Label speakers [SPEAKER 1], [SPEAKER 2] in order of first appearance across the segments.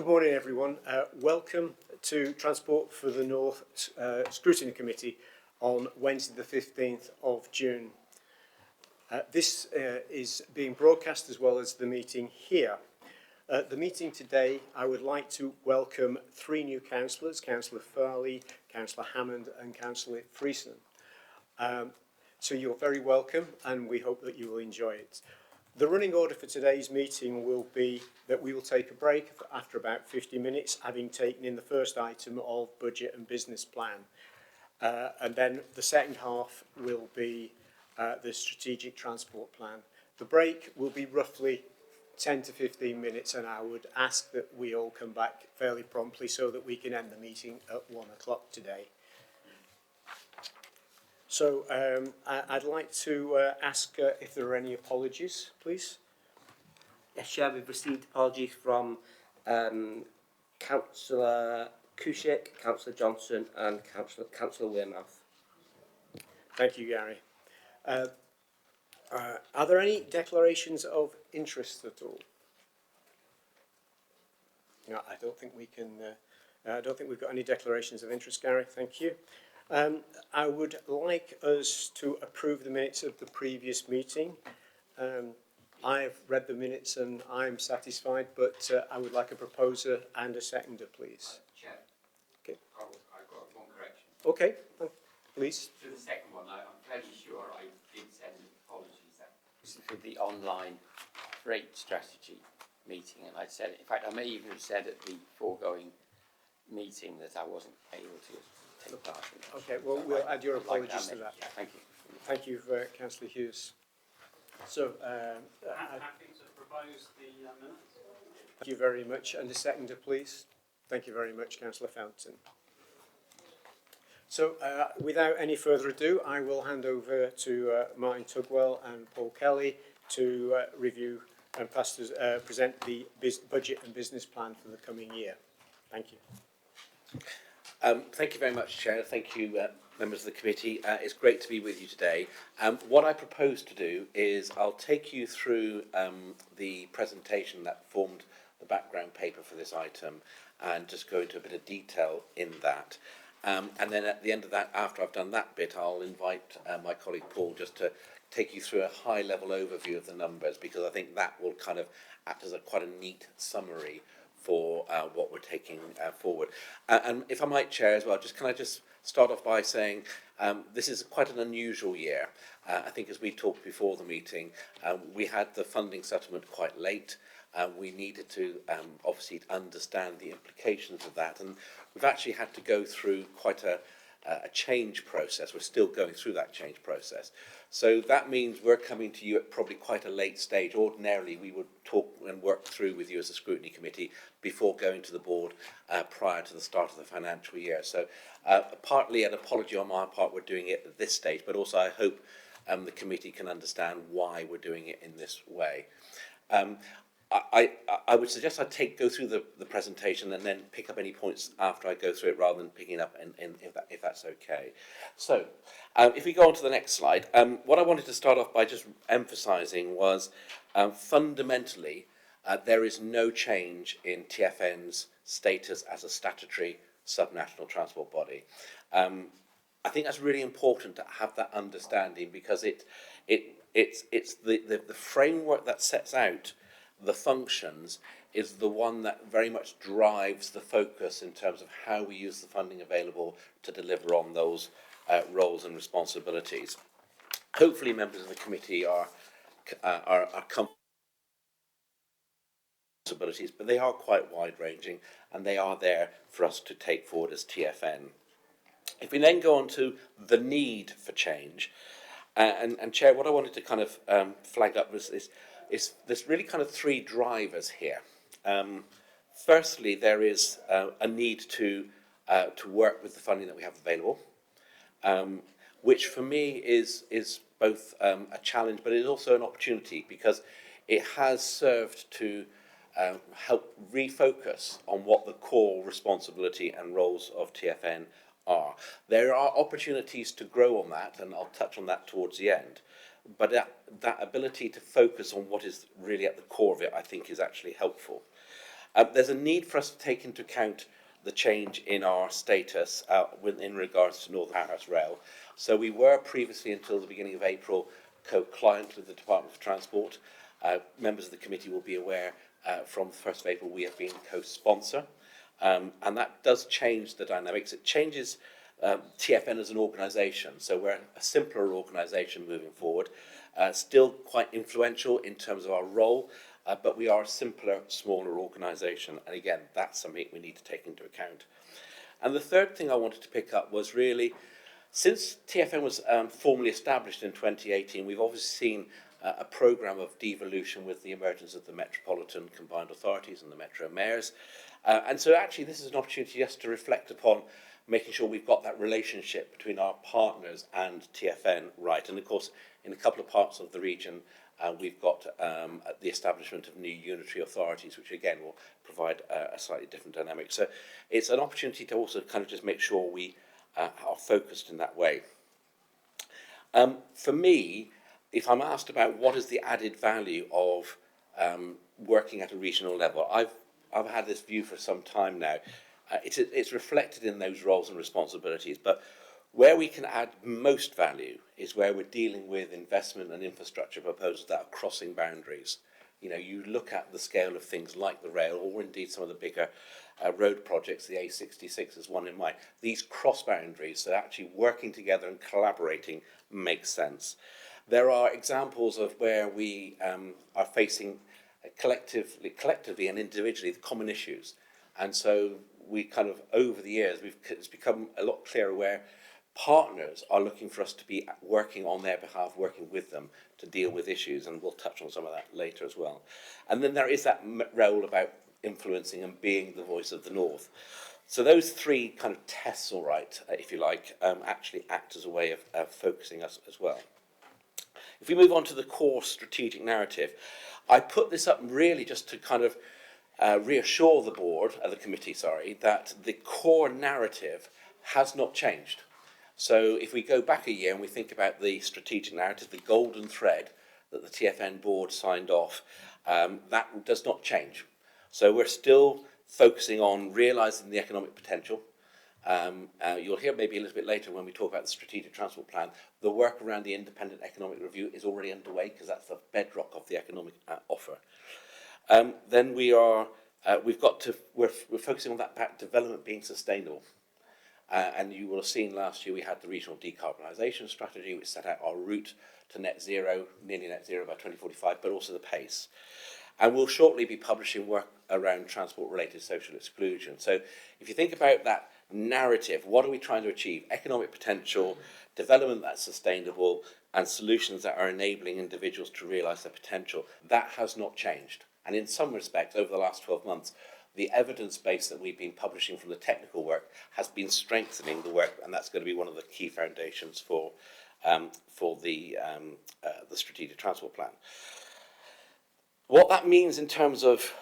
[SPEAKER 1] Good morning, everyone. Welcome to Transport for the North Scrutiny Committee on Wednesday the 15th of June. This is being broadcast as well as the meeting here. The meeting today, I would like to welcome three new councillors, Councillor Farley, Councillor Hammond and Councillor Friesen. So you're very welcome and we hope that you will enjoy it. The running order for today's meeting will be that we will take a break after about 50 minutes, having taken in the first item of budget and business plan. And then the second half will be the strategic transport plan. The break will be roughly 10 to 15 minutes, and I would ask that we all come back fairly promptly so that we can end the meeting at 1 o'clock today. So I'd like to ask if there are any apologies, please.
[SPEAKER 2] Yes, Chair, we've received apologies from Councillor Cushik, Councillor Johnson and Councillor Wearmouth.
[SPEAKER 1] Thank you, Gary. Are there any declarations of interest at all? No, I don't think we can. I don't think we've got any declarations of interest, Gary. Thank you. I would like us to approve the minutes of the previous meeting. I've read the minutes and I'm satisfied, but I would like a proposer and a seconder, please.
[SPEAKER 3] Chair,
[SPEAKER 1] okay.
[SPEAKER 3] I've got one correction.
[SPEAKER 1] Okay, please.
[SPEAKER 3] So the second one, I'm fairly sure I did send apologies that for the online freight strategy meeting, and I said, in fact, I may even have said at the foregoing meeting that I wasn't able to take part in that.
[SPEAKER 1] Okay, well, we'll add your apologies to that.
[SPEAKER 3] Yeah, thank you.
[SPEAKER 1] Thank you, Councillor Hughes. So,
[SPEAKER 4] happy to propose the minutes.
[SPEAKER 1] thank you very much. And a seconder, please. Thank you very much, Councillor Fountain. So, without any further ado, I will hand over to Martin Tugwell and Paul Kelly to review and present the budget and business plan for the coming year. Thank you.
[SPEAKER 5] Thank you very much, Chair. Thank you, members of the committee. It's great to be with you today. What I propose to do is I'll take you through the presentation that formed the background paper for this item and just go into a bit of detail in that. And then at the end of that, after I've done that bit, I'll invite my colleague Paul just to take you through a high-level overview of the numbers, because I think that will kind of act as quite a neat summary for what we're taking forward. And if I might, Chair, as well, can I just start off by saying this is quite an unusual year. I think as we talked before the meeting, we had the funding settlement quite late. We needed to obviously understand the implications of that, and we've actually had to go through quite a change process. We're still going through that change process. So that means we're coming to you at probably quite a late stage. Ordinarily, we would talk and work through with you as a scrutiny committee before going to the board prior to the start of the financial year. So partly an apology on my part, we're doing it at this stage, but also I hope the committee can understand why we're doing it in this way. I would suggest I go through the presentation and then pick up any points after I go through it, rather than picking up if that's okay. So, if we go on to the next slide, what I wanted to start off by just emphasising was fundamentally there is no change in TfN's status as a statutory subnational transport body. I think that's really important to have that understanding, because it's the framework that sets out the functions is the one that very much drives the focus in terms of how we use the funding available to deliver on those roles and responsibilities. Hopefully members of the committee are comfortable with responsibilities, but they are quite wide-ranging and they are there for us to take forward as TfN. If we then go on to the need for change, and Chair, what I wanted to kind of flag up was there's really kind of three drivers here. Firstly, there is a need to work with the funding that we have available, which for me is both a challenge, but it is also an opportunity, because it has served to help refocus on what the core responsibility and roles of TfN are. There are opportunities to grow on that, and I'll touch on that towards the end. But that ability to focus on what is really at the core of it, I think, is actually helpful. There's a need for us to take into account the change in our status in regards to Northern Powerhouse Rail. So we were previously, until the beginning of April, co-client with the Department for Transport. Members of the committee will be aware from the 1st of April we have been co-sponsor. And that does change the dynamics. It changes TfN as an organisation. So we're a simpler organisation moving forward, still quite influential in terms of our role, but we are a simpler, smaller organisation. And again, that's something we need to take into account. And the third thing I wanted to pick up was really, since TfN was formally established in 2018, we've obviously seen a programme of devolution with the emergence of the Metropolitan Combined Authorities and the Metro Mayors. And so actually this is an opportunity just to reflect upon making sure we've got that relationship between our partners and TfN right. And of course, in a couple of parts of the region, we've got the establishment of new unitary authorities, which again will provide a slightly different dynamic. So it's an opportunity to also kind of just make sure we are focused in that way. For me, if I'm asked about what is the added value of working at a regional level, I've had this view for some time now. It's reflected in those roles and responsibilities, but where we can add most value is where we're dealing with investment and infrastructure proposals that are crossing boundaries. You know, you look at the scale of things like the rail, or indeed some of the bigger road projects, the A66 is one in mind. These cross boundaries, so actually working together and collaborating makes sense. There are examples of where we are facing collectively and individually the common issues. And so we kind of, over the years, it's become a lot clearer where partners are looking for us to be working on their behalf, working with them to deal with issues, and we'll touch on some of that later as well. And then there is that role about influencing and being the voice of the North. So those three kind of tests, all right, if you like, actually act as a way of focusing us as well. If we move on to the core strategic narrative, I put this up really just to kind of reassure the board, the committee, sorry, that the core narrative has not changed. So if we go back a year and we think about the strategic narrative, the golden thread that the TfN board signed off, that does not change. So we're still focusing on realising the economic potential. You'll hear maybe a little bit later when we talk about the strategic transport plan, the work around the independent economic review is already underway because that's the bedrock of the economic offer. Then we're focusing on that about development being sustainable. And you will have seen last year we had the regional decarbonisation strategy, which set out our route to net zero, nearly net zero by 2045, but also the pace. And we'll shortly be publishing work around transport-related social exclusion. So if you think about that narrative, what are we trying to achieve? Economic potential, development that's sustainable, and solutions that are enabling individuals to realise their potential. That has not changed. And in some respects, over the last 12 months, the evidence base that we've been publishing from the technical work has been strengthening the work, and that's going to be one of the key foundations for the strategic transport plan. What that means in terms of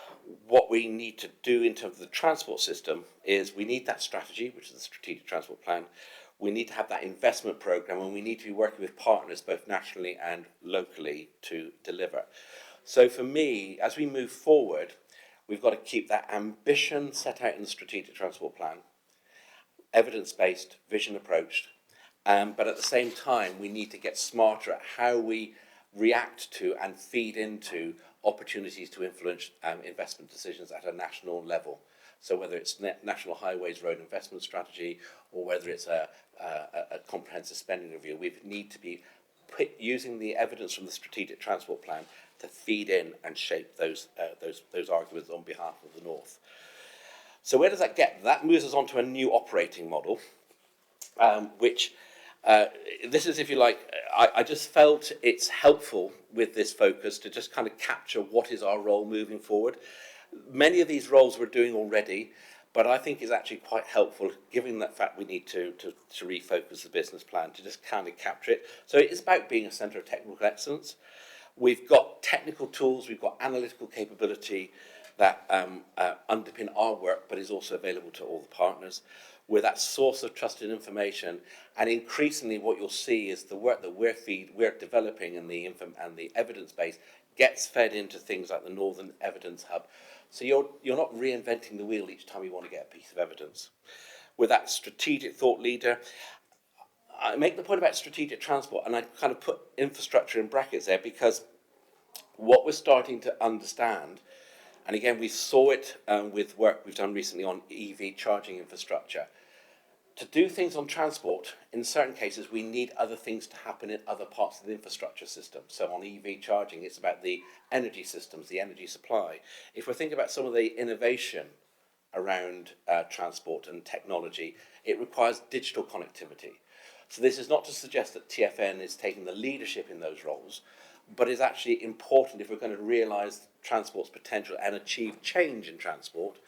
[SPEAKER 5] what we need to do in terms of the transport system is we need that strategy, which is the strategic transport plan. We need to have that investment programme, and we need to be working with partners both nationally and locally to deliver. So for me, as we move forward, we've got to keep that ambition set out in the strategic transport plan, evidence-based, vision-approached, but at the same time, we need to get smarter at how we react to and feed into opportunities to influence investment decisions at a national level. So whether it's National Highways Road Investment Strategy or whether it's a comprehensive spending review, we need to be using the evidence from the strategic transport plan to feed in and shape those arguments on behalf of the North. So where does that get? That moves us on to a new operating model, which this is, if you like, I just felt it's helpful with this focus to just kind of capture what is our role moving forward. Many of these roles we're doing already, but I think it's actually quite helpful, given that fact we need to refocus the business plan, to just kind of capture it. So it's about being a centre of technical excellence. We've got technical tools, we've got analytical capability that underpin our work, but is also available to all the partners. We're that source of trusted information, and increasingly what you'll see is the work that we're developing and the evidence base gets fed into things like the Northern Evidence Hub, So you're not reinventing the wheel each time you want to get a piece of evidence. With that strategic thought leader, I make the point about strategic transport, and I kind of put infrastructure in brackets there because what we're starting to understand, and again we saw it with work we've done recently on EV charging infrastructure, to do things on transport, in certain cases we need other things to happen in other parts of the infrastructure system. So on EV charging, it's about the energy systems, the energy supply. If we think about some of the innovation around transport and technology, it requires digital connectivity. So this is not to suggest that TfN is taking the leadership in those roles, but is actually important if we're going to realise transport's potential and achieve change in transport,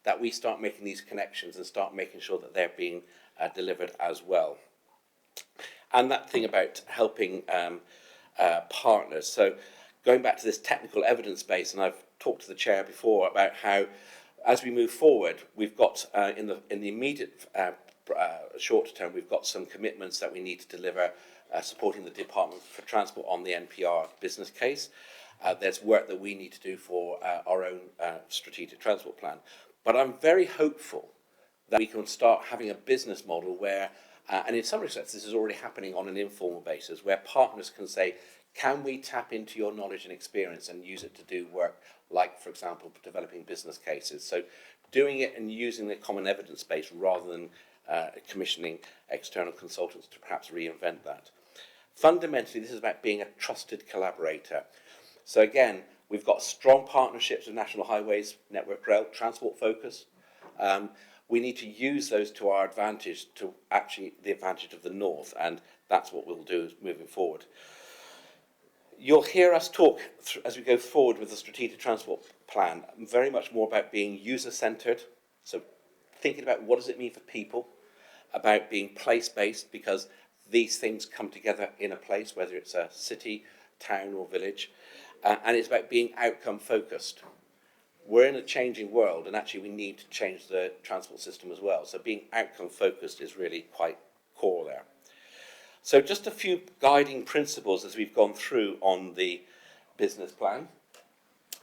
[SPEAKER 5] that we start making these connections and start making sure that they're being delivered as well. And that thing about helping partners. So going back to this technical evidence base, and I've talked to the chair before about how, as we move forward, we've got in the immediate short term, we've got some commitments that we need to deliver, supporting the Department for Transport on the NPR business case. There's work that we need to do for our own strategic transport plan. But I'm very hopeful that we can start having a business model where, and in some respects this is already happening on an informal basis, where partners can say, can we tap into your knowledge and experience and use it to do work like, for example, developing business cases. So doing it and using the common evidence base rather than commissioning external consultants to perhaps reinvent that. Fundamentally, this is about being a trusted collaborator. So again, we've got strong partnerships with National Highways, Network Rail, transport focus. We need to use those to our advantage, to actually the advantage of the North, and that's what we'll do moving forward. You'll hear us talk, as we go forward with the strategic transport plan, very much more about being user-centred, so thinking about what does it mean for people, about being place-based, because these things come together in a place, whether it's a city, town or village, and it's about being outcome-focused. We're in a changing world, and actually we need to change the transport system as well, so being outcome-focused is really quite core there. So just a few guiding principles as we've gone through on the business plan.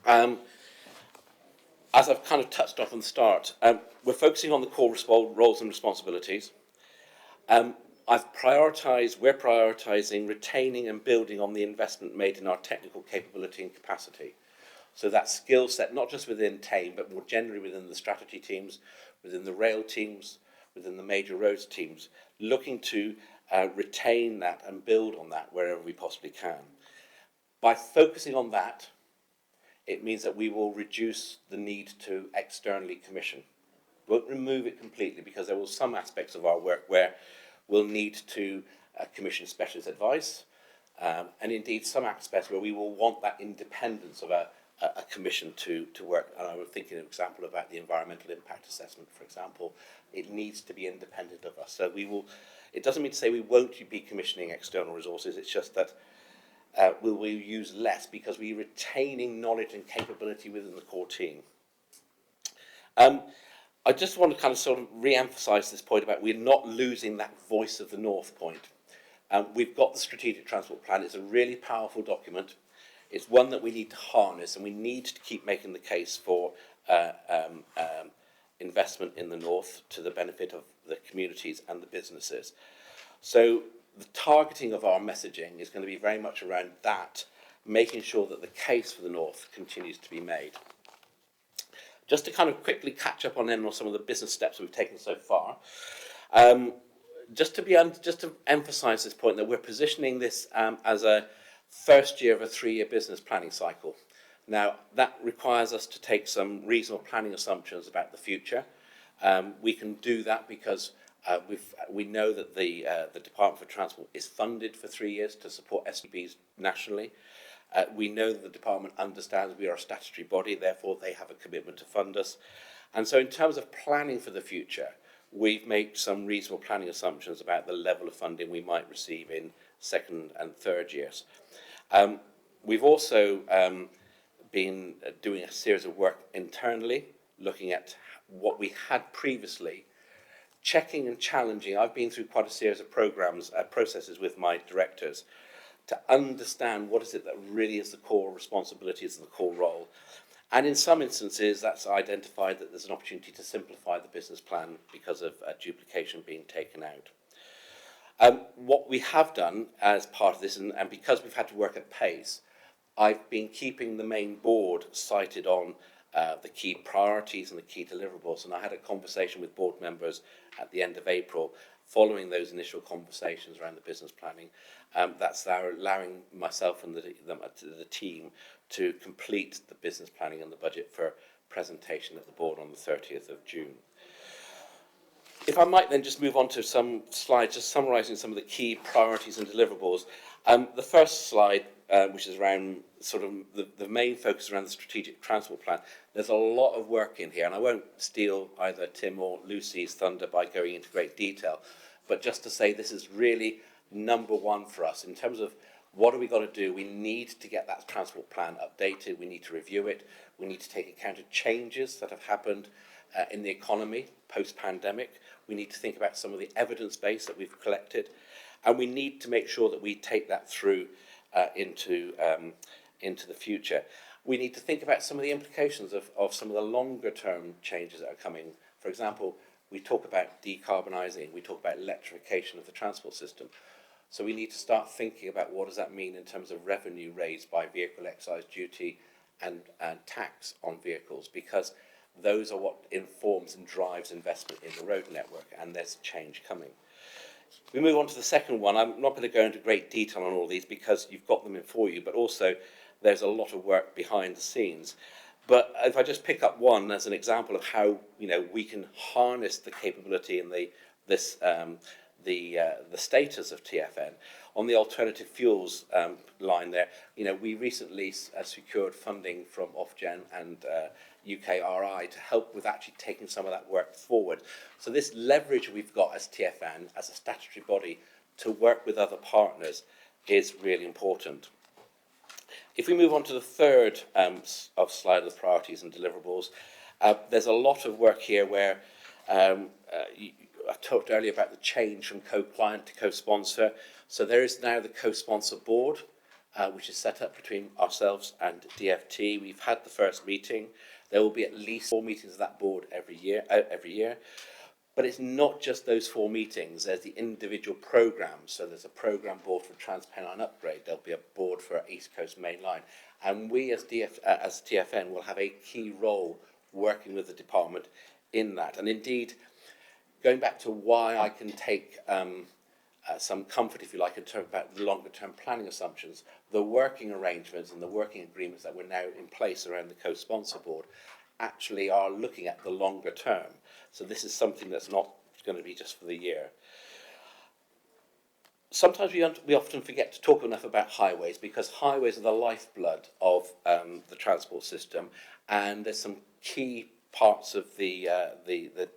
[SPEAKER 5] As I've kind of touched off on the start, we're focusing on the core roles and responsibilities. We're prioritising retaining and building on the investment made in our technical capability and capacity. So that skill set, not just within TAME, but more generally within the strategy teams, within the rail teams, within the major roads teams, looking to retain that and build on that wherever we possibly can. By focusing on that, it means that we will reduce the need to externally commission. We won't remove it completely, because there will be some aspects of our work where we'll need to commission specialist advice, and indeed some aspects where we will want that independence of a commission to work. And I was thinking an example about the environmental impact assessment, for example. It needs to be independent of us. So we will. It doesn't mean to say we won't be commissioning external resources. It's just that we will use less because we're retaining knowledge and capability within the core team. I just want to kind of sort of re-emphasise this point about we're not losing that voice of the North point. We've got the strategic transport plan. It's a really powerful document. It's one that we need to harness, and we need to keep making the case for investment in the North to the benefit of the communities and the businesses. So the targeting of our messaging is going to be very much around that, making sure that the case for the North continues to be made. Just to kind of quickly catch up on some of the business steps we've taken so far, just to emphasise this point that we're positioning this as a first year of a 3-year business planning cycle. Now, that requires us to take some reasonable planning assumptions about the future. We can do that because we know that the Department for Transport is funded for 3 years to support STBs nationally. We know that the department understands we are a statutory body, therefore they have a commitment to fund us. And so in terms of planning for the future, we've made some reasonable planning assumptions about the level of funding we might receive in second and third years. We've also been doing a series of work internally, looking at what we had previously, checking and challenging. I've been through quite a series of processes with my directors to understand what is it that really is the core responsibilities and the core role, And in some instances, that's identified that there's an opportunity to simplify the business plan because of duplication being taken out. What we have done as part of this, and because we've had to work at pace, I've been keeping the main board cited on the key priorities and the key deliverables. And I had a conversation with board members at the end of April following those initial conversations around the business planning. That's allowing myself and the team to complete the business planning and the budget for presentation at the board on the 30th of June. If I might then just move on to some slides, just summarising some of the key priorities and deliverables. The first slide, which is around sort of the main focus around the strategic transport plan, there's a lot of work in here, and I won't steal either Tim or Lucy's thunder by going into great detail, but just to say this is really number one for us in terms of what are we got to do. We need to get that transport plan updated, we need to review it, we need to take account of changes that have happened in the economy post-pandemic. We need to think about some of the evidence base that we've collected, and we need to make sure that we take that through into the future. We need to think about some of the implications of some of the longer term changes that are coming. For example, we talk about decarbonising, we talk about electrification of the transport system. So we need to start thinking about what does that mean in terms of revenue raised by vehicle excise duty and tax on vehicles, because those are what informs and drives investment in the road network, and there's change coming. We move on to the second one. I'm not going to go into great detail on all these because you've got them in for you, but also there's a lot of work behind the scenes. But if I just pick up one as an example of how we can harness the capability and the status of TfN on the alternative fuels line there, we recently secured funding from Ofgem and UKRI to help with actually taking some of that work forward. So this leverage we've got as TfN, as a statutory body, to work with other partners is really important. If we move on to the third slide of the priorities and deliverables, there's a lot of work here where I talked earlier about the change from co-client to co-sponsor. So there is now the co-sponsor board, which is set up between ourselves and DFT. We've had the first meeting. There will be at least 4 meetings of that board every year. But it's not just those 4 meetings. There's the individual programmes. So there's a programme board for Transpennine Upgrade. There'll be a board for East Coast Main Line. And we as TfN will have a key role working with the department in that. And indeed, going back to why I can take some comfort, if you like, in talking about the longer term planning assumptions, the working arrangements and the working agreements that were now in place around the co-sponsor board actually are looking at the longer term. So this is something that's not going to be just for the year. Sometimes we often forget to talk enough about highways, because highways are the lifeblood of the transport system, and there's some key parts of the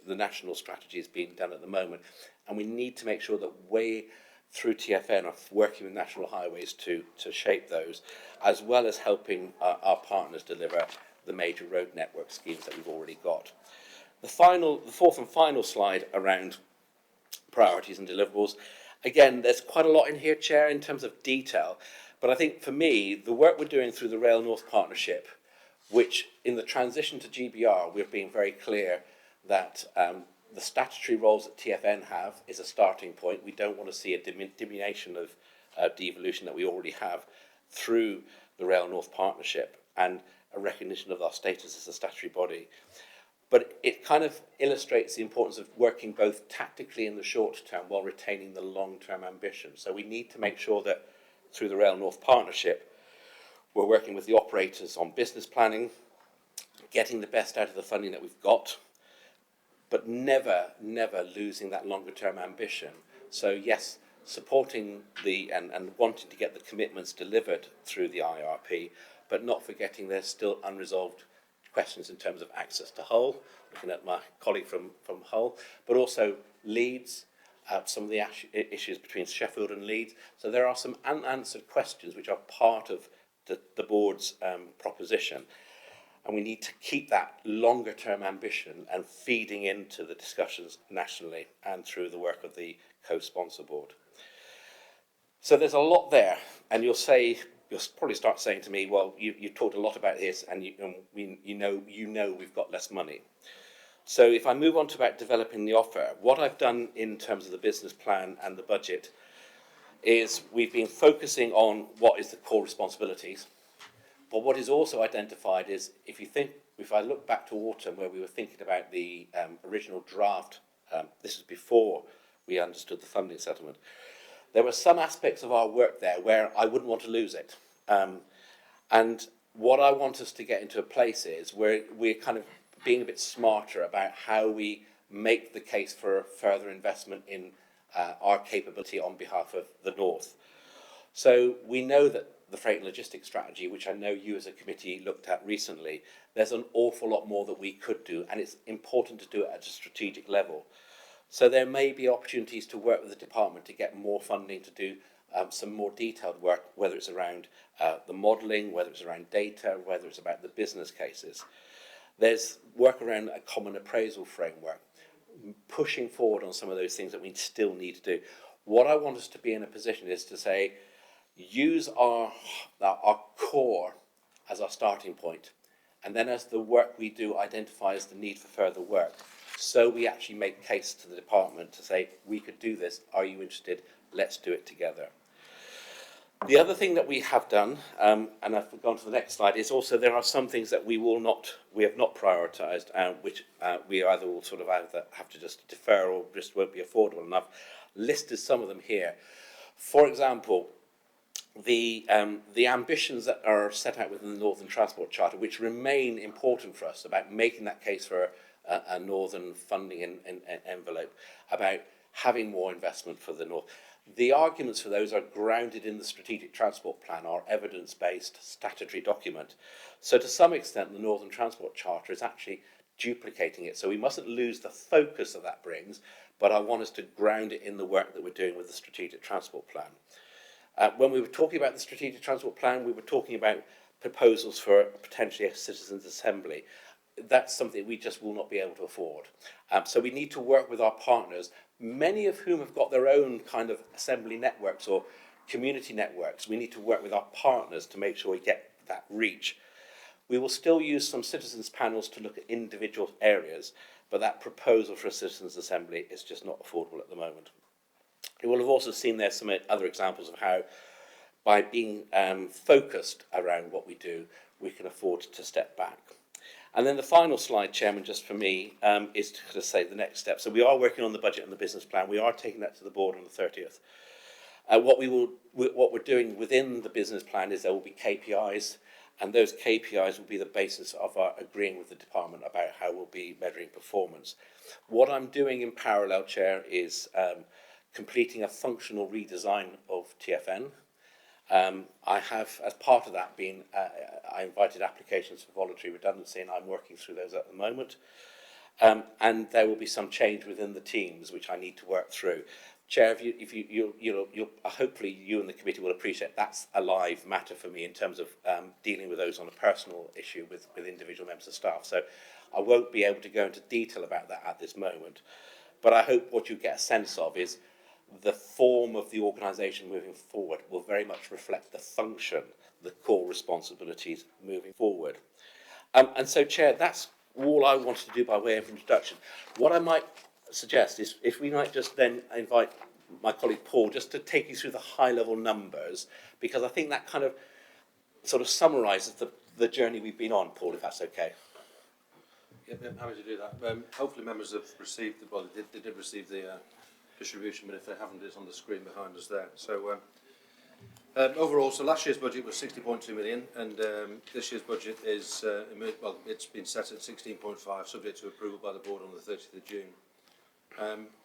[SPEAKER 5] national strategies being done at the moment, and we need to make sure that we, through TfN, are working with National Highways to shape those, as well as helping our partners deliver the major road network schemes that we've already got. The fourth and final slide around priorities and deliverables. Again, there's quite a lot in here, Chair, in terms of detail, but I think for me, the work we're doing through the Rail North Partnership, which in the transition to GBR, we're being very clear that the statutory roles that TfN have is a starting point. We don't want to see a diminution of devolution that we already have through the Rail North Partnership and a recognition of our status as a statutory body. But it kind of illustrates the importance of working both tactically in the short term while retaining the long-term ambition. So we need to make sure that through the Rail North Partnership, we're working with the operators on business planning, getting the best out of the funding that we've got, but never losing that longer-term ambition. So yes, supporting and wanting to get the commitments delivered through the IRP, but not forgetting there's still unresolved questions in terms of access to Hull, looking at my colleague from Hull, but also Leeds, some of the issues between Sheffield and Leeds. So there are some unanswered questions which are part of the board's proposition. And we need to keep that longer term ambition and feeding into the discussions nationally and through the work of the co-sponsor board. So there's a lot there, and you'll say you'll probably start saying to me, well, you talked a lot about this, and you know we've got less money. So if I move on to about developing the offer, what I've done in terms of the business plan and the budget is we've been focusing on what is the core responsibilities. But what is also identified is, if I look back to autumn where we were thinking about the original draft, this is before we understood the funding settlement, there were some aspects of our work there where I wouldn't want to lose it. And what I want us to get into a place is where we're kind of being a bit smarter about how we make the case for further investment in our capability on behalf of the North. So we know that the freight and logistics strategy, which I know you as a committee looked at recently, there's an awful lot more that we could do, and it's important to do it at a strategic level. So there may be opportunities to work with the department to get more funding to do some more detailed work, whether it's around the modelling, whether it's around data, whether it's about the business cases. There's work around a common appraisal framework, pushing forward on some of those things that we still need to do. What I want us to be in a position is to say, use our core as our starting point, and then as the work we do identifies the need for further work, so we actually make case to the department to say, we could do this, are you interested, let's do it together. The other thing that we have done, and I've gone to the next slide, is also there are some things that we have not prioritised, which we either will sort of either have to just defer or just won't be affordable enough. Listed some of them here. For example, the ambitions that are set out within the Northern Transport Charter, which remain important for us, about making that case for a Northern funding envelope, about having more investment for the North. The arguments for those are grounded in the Strategic Transport Plan, our evidence-based statutory document. So to some extent, the Northern Transport Charter is actually duplicating it. So we mustn't lose the focus that that brings, but I want us to ground it in the work that we're doing with the Strategic Transport Plan. When we were talking about the Strategic Transport Plan, we were talking about proposals for potentially a citizens' assembly. That's something we just will not be able to afford. So we need to work with our partners, many of whom have got their own kind of assembly networks or community networks. We need to work with our partners to make sure we get that reach. We will still use some citizens' panels to look at individual areas, but that proposal for a citizens' assembly is just not affordable at the moment. You will have also seen there some other examples of how, by being focused around what we do, we can afford to step back. And then the final slide, Chairman, just for me, is to say the next step. So we are working on the budget and the business plan. We are taking that to the board on the 30th. What we're doing within the business plan is there will be KPIs, and those KPIs will be the basis of our agreeing with the department about how we'll be measuring performance. What I'm doing in parallel, Chair, is completing a functional redesign of TFN. I have, as part of that, I invited applications for voluntary redundancy, and I'm working through those at the moment. And there will be some change within the teams, which I need to work through. Chair, hopefully you and the committee will appreciate that's a live matter for me in terms of dealing with those on a personal issue with individual members of staff. So I won't be able to go into detail about that at this moment. But I hope what you get a sense of is the form of the organisation moving forward will very much reflect the function, the core responsibilities moving forward. And so, Chair, that's all I wanted to do by way of introduction. What I might suggest is if we might just then invite my colleague Paul just to take you through the high-level numbers, because I think that kind of sort of summarises the journey we've been on, Paul, if that's okay.
[SPEAKER 6] Yeah, I'm happy to do that. Hopefully members have received, they did receive the distribution, but if they haven't, it's on the screen behind us there. So overall, so last year's budget was 60.2 million, and this year's budget is, it's been set at 16.5, subject to approval by the board on the 30th of June.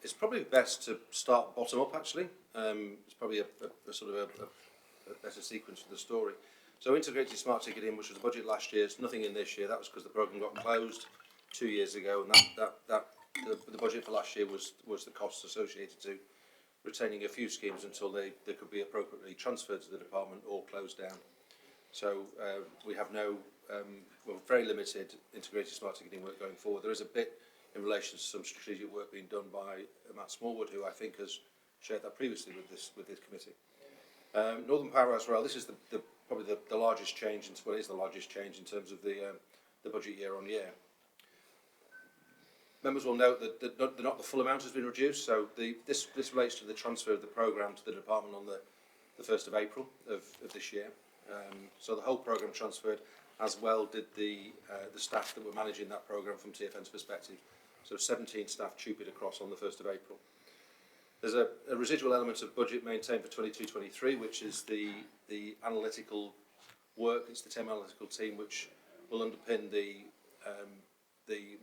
[SPEAKER 6] It's probably best to start bottom up, actually. It's probably a sort of a better sequence for the story. So integrated smart ticketing, which was the budget last year, is nothing in this year. That was because the programme got closed 2 years ago, and the budget for last year was the costs associated to retaining a few schemes until they could be appropriately transferred to the department or closed down. So we have very limited integrated smart ticketing work going forward. There is a bit in relation to some strategic work being done by Matt Smallwood, who I think has shared that previously with this committee. Northern Powerhouse Rail, this is probably the largest change, well, it is the largest change in terms of the budget year on year. Members will note that not the full amount has been reduced, so this relates to the transfer of the programme to the department on the 1st of April of this year. So the whole programme transferred, as well did the staff that were managing that programme from TFN's perspective. So 17 staff trooped across on the 1st of April. There's a residual element of budget maintained for 22-23, which is the analytical work. It's the TEM analytical team which will underpin the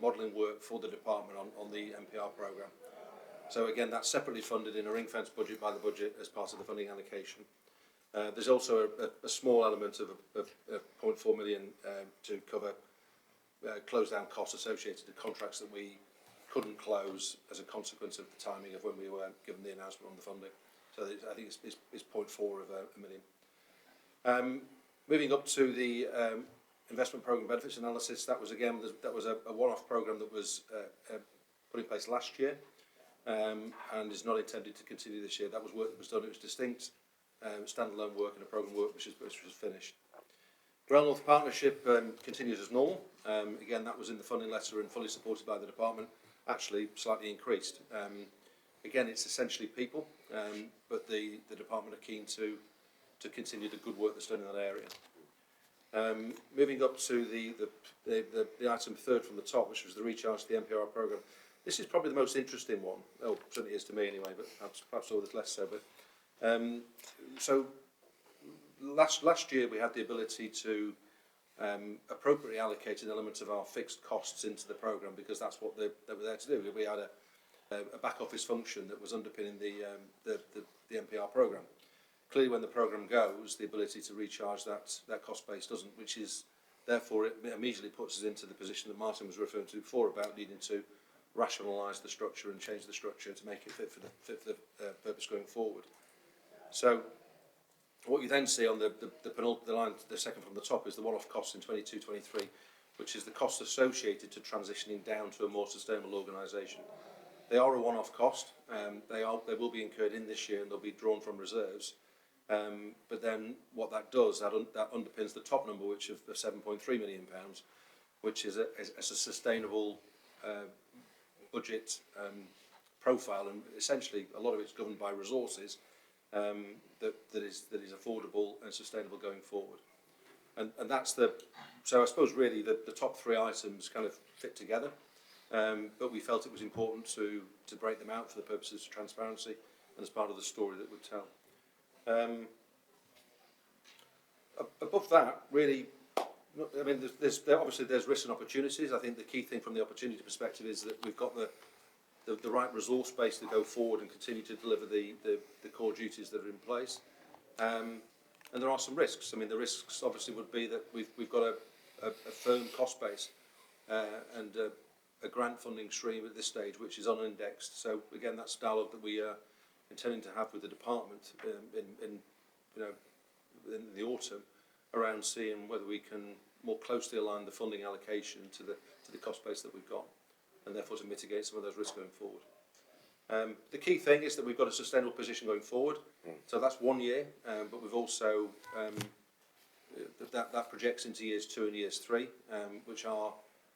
[SPEAKER 6] modelling work for the department on the MPR programme. So again, that's separately funded in a ring-fenced budget by the budget as part of the funding allocation. There's also a small element of 0.4 million to cover close-down costs associated to contracts that we couldn't close as a consequence of the timing of when we were given the announcement on the funding. So I think it's 0.4 of a million. Moving up to the investment programme benefits analysis, that was a one-off programme that was put in place last year and is not intended to continue this year. That was work that was done. It was distinct standalone work and a programme work which was finished. Rail North Partnership continues as normal. Again, that was in the funding letter and fully supported by the department, actually slightly increased. Again, it's essentially people, but the department are keen to continue the good work that's done in that area. Moving up to the item third from the top, which was the recharge to the MPR programme. This is probably the most interesting one. Oh, certainly is to me anyway, but perhaps others less so. But so last year we had the ability to appropriately allocate an element of our fixed costs into the programme because that's what they were there to do. We had a back office function that was underpinning the MPR programme. Clearly, when the programme goes, the ability to recharge that cost base doesn't, which is therefore it immediately puts us into the position that Martin was referring to before about needing to rationalise the structure and change the structure to make it fit for the purpose going forward. So what you then see on the line, the second from the top, is the one-off costs in 22-23, which is the cost associated to transitioning down to a more sustainable organisation. They are a one-off cost. They will be incurred in this year and they'll be drawn from reserves. But then what that does, that underpins the top number, which of £7.3 million, which is a sustainable budget profile, and essentially a lot of it's governed by resources that is affordable and sustainable going forward. And that's so I suppose really the top three items kind of fit together, but we felt it was important to break them out for the purposes of transparency and as part of the story that we'd tell. Above that, really, I mean, obviously there's risks and opportunities. I think the key thing from the opportunity perspective is that we've got the right resource base to go forward and continue to deliver the core duties that are in place. And there are some risks. I mean, the risks obviously would be that we've got a firm cost base and a grant funding stream at this stage which is unindexed. So again, that's dialogue that we are intending to have with the department in the autumn around seeing whether we can more closely align the funding allocation to the cost base that we've got, and therefore to mitigate some of those risks going forward. The key thing is that we've got a sustainable position going forward. So that's 1 year, but we've also that projects into years 2 and years 3, which are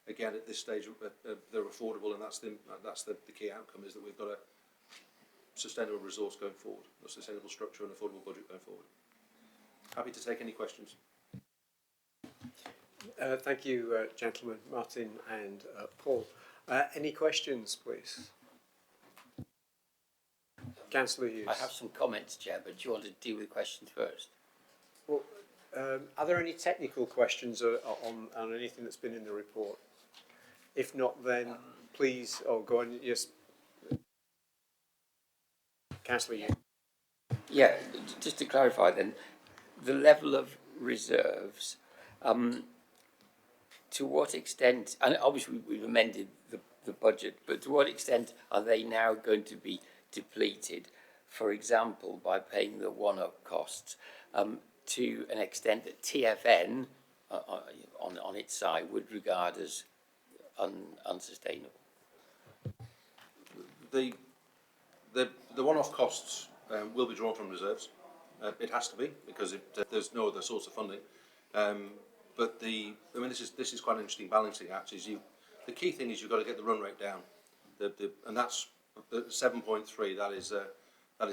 [SPEAKER 6] again at this stage they're affordable, and that's the key outcome, is that we've got a sustainable resource going forward, a sustainable structure and affordable budget going forward. Happy to take any questions.
[SPEAKER 1] Thank you, gentlemen, Martin and Paul. Any questions, please? Councillor Hughes.
[SPEAKER 3] I have some comments, Chair, but do you want to deal with questions first?
[SPEAKER 1] Well, are there any technical questions on anything that's been in the report? If not, then please, go on, yes. Councillor Hughes.
[SPEAKER 3] Yeah, just to clarify then, the level of reserves, to what extent, and obviously we've amended the budget, but to what extent are they now going to be depleted, for example, by paying the one-off costs, to an extent that TFN, on its side, would regard as unsustainable?
[SPEAKER 6] The one-off costs will be drawn from reserves. It has to be, because there's no other source of funding. This is quite an interesting balancing act. The key thing is you've got to get the run rate down, and that's the 7.3. That is a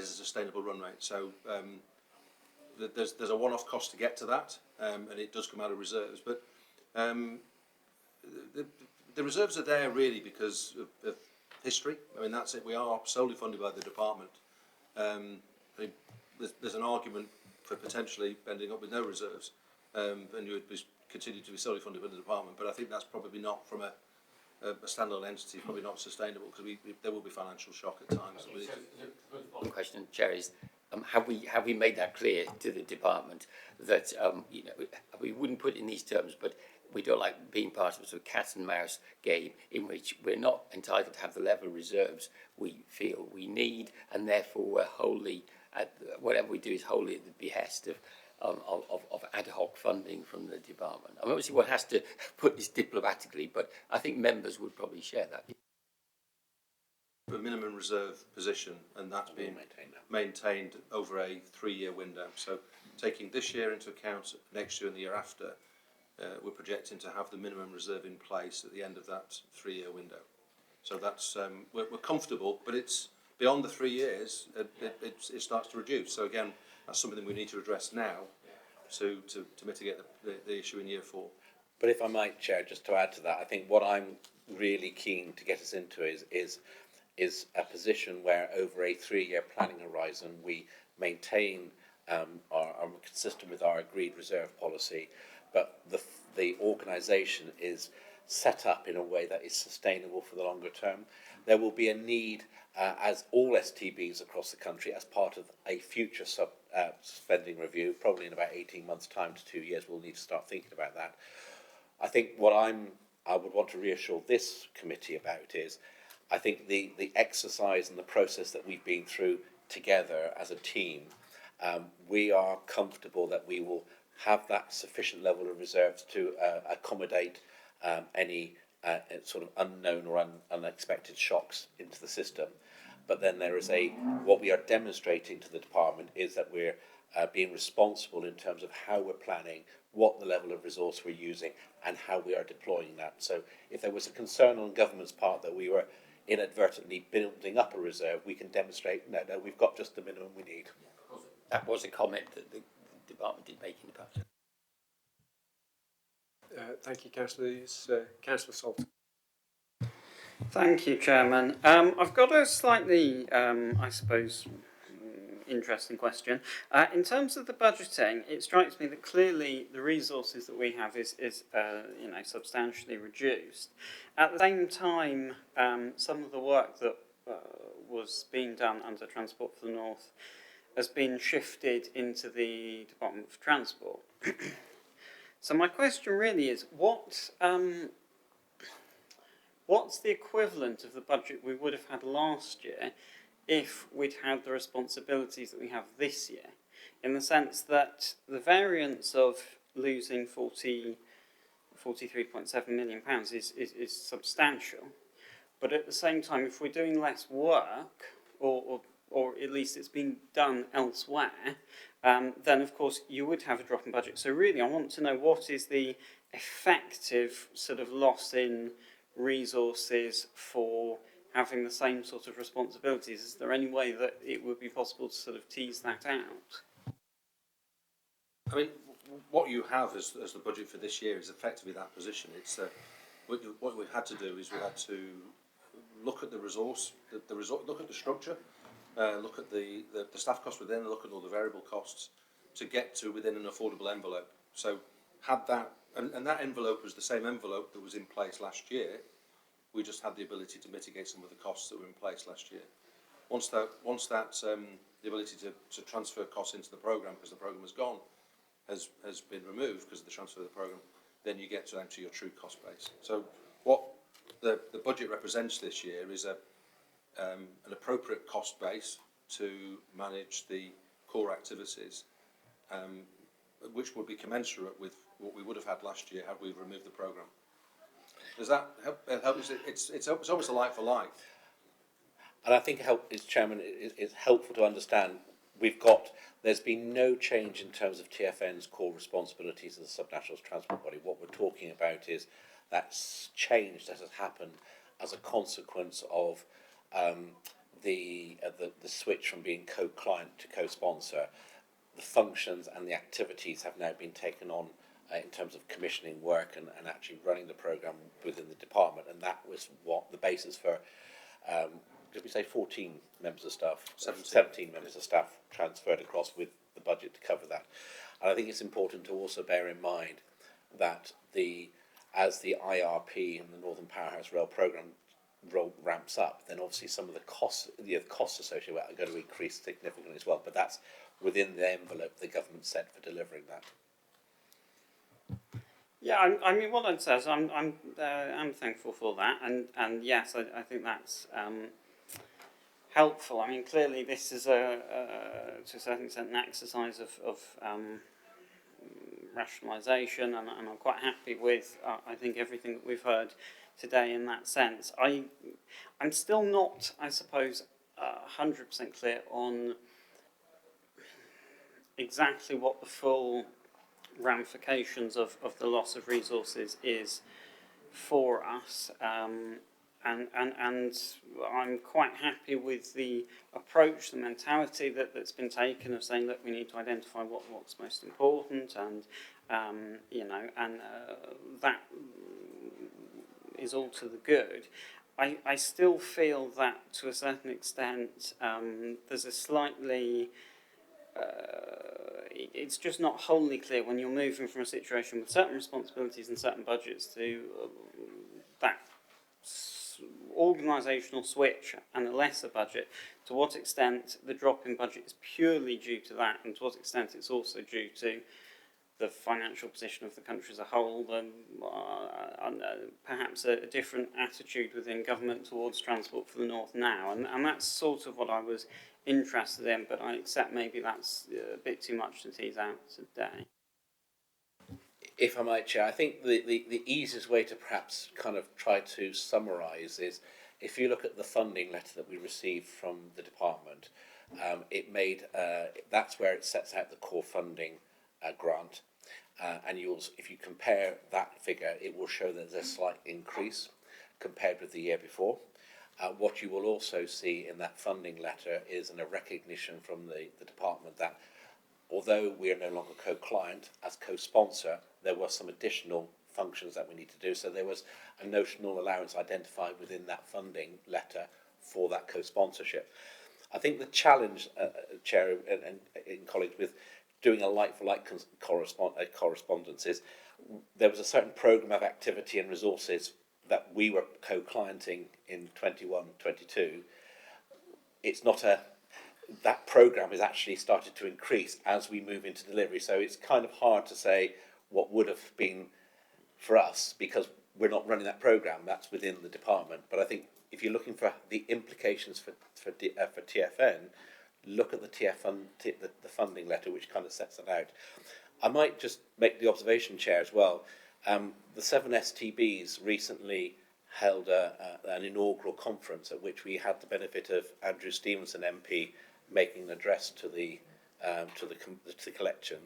[SPEAKER 6] sustainable run rate. So there's a one-off cost to get to that, and it does come out of reserves. But the reserves are there really because of history. I mean, that's it. We are solely funded by the department. There's an argument for potentially ending up with no reserves, and you would continue to be solely funded by the department. But I think that's probably not, from a standalone entity, probably not sustainable, because there will be financial shock at times.
[SPEAKER 3] One question, Chair, is have we made that clear to the department that we wouldn't put it in these terms, but we don't like being part of a sort of cat and mouse game in which we're not entitled to have the level of reserves we feel we need, and therefore we're wholly whatever we do is wholly at the behest of ad hoc funding from the department. I mean, obviously one has to put this diplomatically, but I think members would probably share that.
[SPEAKER 6] A minimum reserve position, and that's being maintained over a 3-year window. So taking this year into account, next year and the year after, we're projecting to have the minimum reserve in place at the end of that 3-year window. So that's we're comfortable, but it's beyond the 3 years. It starts to reduce. So again, that's something we need to address now to mitigate the issue in year 4.
[SPEAKER 5] But if I might, Chair, just to add to that, I think what I'm really keen to get us into is a position where over a 3-year planning horizon we maintain are consistent with our agreed reserve policy, but the organisation is set up in a way that is sustainable for the longer term. There will be a need, as all STBs across the country, as part of a future spending review, probably in about 18 months' time to 2 years, we'll need to start thinking about that. I think what I would want to reassure this committee about is, I think the exercise and the process that we've been through together as a team, we are comfortable that we will have that sufficient level of reserves to accommodate any sort of unknown or unexpected shocks into the system. But then there is what we are demonstrating to the department is that we're being responsible in terms of how we're planning, what the level of resource we're using, and how we are deploying that. So if there was a concern on government's part that we were inadvertently building up a reserve, we can demonstrate, no, we've got just the minimum we need.
[SPEAKER 3] That was a comment that the department did make in the past.
[SPEAKER 1] Thank you, Councillor. It's Councillor Salt.
[SPEAKER 4] Thank you, Chairman. I've got a slightly, I suppose, interesting question. In terms of the budgeting, it strikes me that clearly the resources that we have is substantially reduced. At the same time, some of the work that was being done under Transport for the North has been shifted into the Department for Transport. So my question really is, what's the equivalent of the budget we would have had last year if we'd had the responsibilities that we have this year? In the sense that the variance of losing £43.7 million is substantial, but at the same time, if we're doing less work, or at least it's being done elsewhere, then of course you would have a drop in budget. So really I want to know, what is the effective sort of loss in resources for having the same sort of responsibilities? Is there any way that it would be possible to sort of tease that out?
[SPEAKER 6] I mean, what you have as the budget for this year is effectively that position. It's what we've had to do is we had to look at the resource, look at the structure, look at the staff costs within, look at all the variable costs to get to within an affordable envelope. So had that, and that envelope was the same envelope that was in place last year. We just had the ability to mitigate some of the costs that were in place last year. Once that the ability to transfer costs into the programme, because the programme was gone, has been removed because of the transfer of the programme, then you get to your true cost base. So what the budget represents this year is an appropriate cost base to manage the core activities, which would be commensurate with what we would have had last year had we removed the programme. Does that help? It's almost a like for like.
[SPEAKER 5] And I think, Chairman, it's helpful to understand there's been no change in terms of TfN's core responsibilities as a subnational transport body. What we're talking about is that change that has happened as a consequence of the switch from being co-client to co-sponsor. The functions and the activities have now been taken on in terms of commissioning work and actually running the programme within the department, and that was what the basis for, did we say 14 members of staff? 17 members of staff transferred across with the budget to cover that. And I think it's important to also bear in mind that as the IRP and the Northern Powerhouse Rail programme ramps up, then obviously some of the costs associated with it are going to increase significantly as well, but that's within the envelope the government set for delivering that.
[SPEAKER 4] Yeah, I mean, what I'd say is I'm thankful for that, and yes, I think that's helpful. I mean, clearly this is to a certain extent an exercise of rationalisation, and I'm quite happy with I think everything that we've heard today in that sense. I'm still not, I suppose, 100% clear on exactly what the full ramifications of the loss of resources is for us, and I'm quite happy with the approach, the mentality that's been taken of saying, look, we need to identify what's most important, and that is all to the good. I still feel that to a certain extent there's a slightly it's just not wholly clear when you're moving from a situation with certain responsibilities and certain budgets to that organisational switch and a lesser budget, to what extent the drop in budget is purely due to that, and to what extent it's also due to the financial position of the country as a whole, perhaps a different attitude within government towards transport for the North now, and that's sort of what I was interested in, but I accept maybe that's a bit too much to tease out today.
[SPEAKER 5] If I might, Chair, I think the easiest way to perhaps kind of try to summarise is, if you look at the funding letter that we received from the department, that's where it sets out the core funding grant, and if you compare that figure, it will show that there's a slight increase compared with the year before. What you will also see in that funding letter is a recognition from the department that although we are no longer co-client, as co-sponsor, there were some additional functions that we need to do. So there was a notional allowance identified within that funding letter for that co-sponsorship. I think the challenge, Chair and colleagues, with doing a like-for-like correspondence is there was a certain programme of activity and resources that we were co-clienting in 21-22. It's not that programme has actually started to increase as we move into delivery. So it's kind of hard to say what would have been for us, because we're not running that programme, that's within the department. But I think if you're looking for the implications for TfN, look at the funding letter, which kind of sets it out. I might just make the observation, Chair, as well. The 7 STBs recently held an inaugural conference at which we had the benefit of Andrew Stevenson MP making an address to the collection.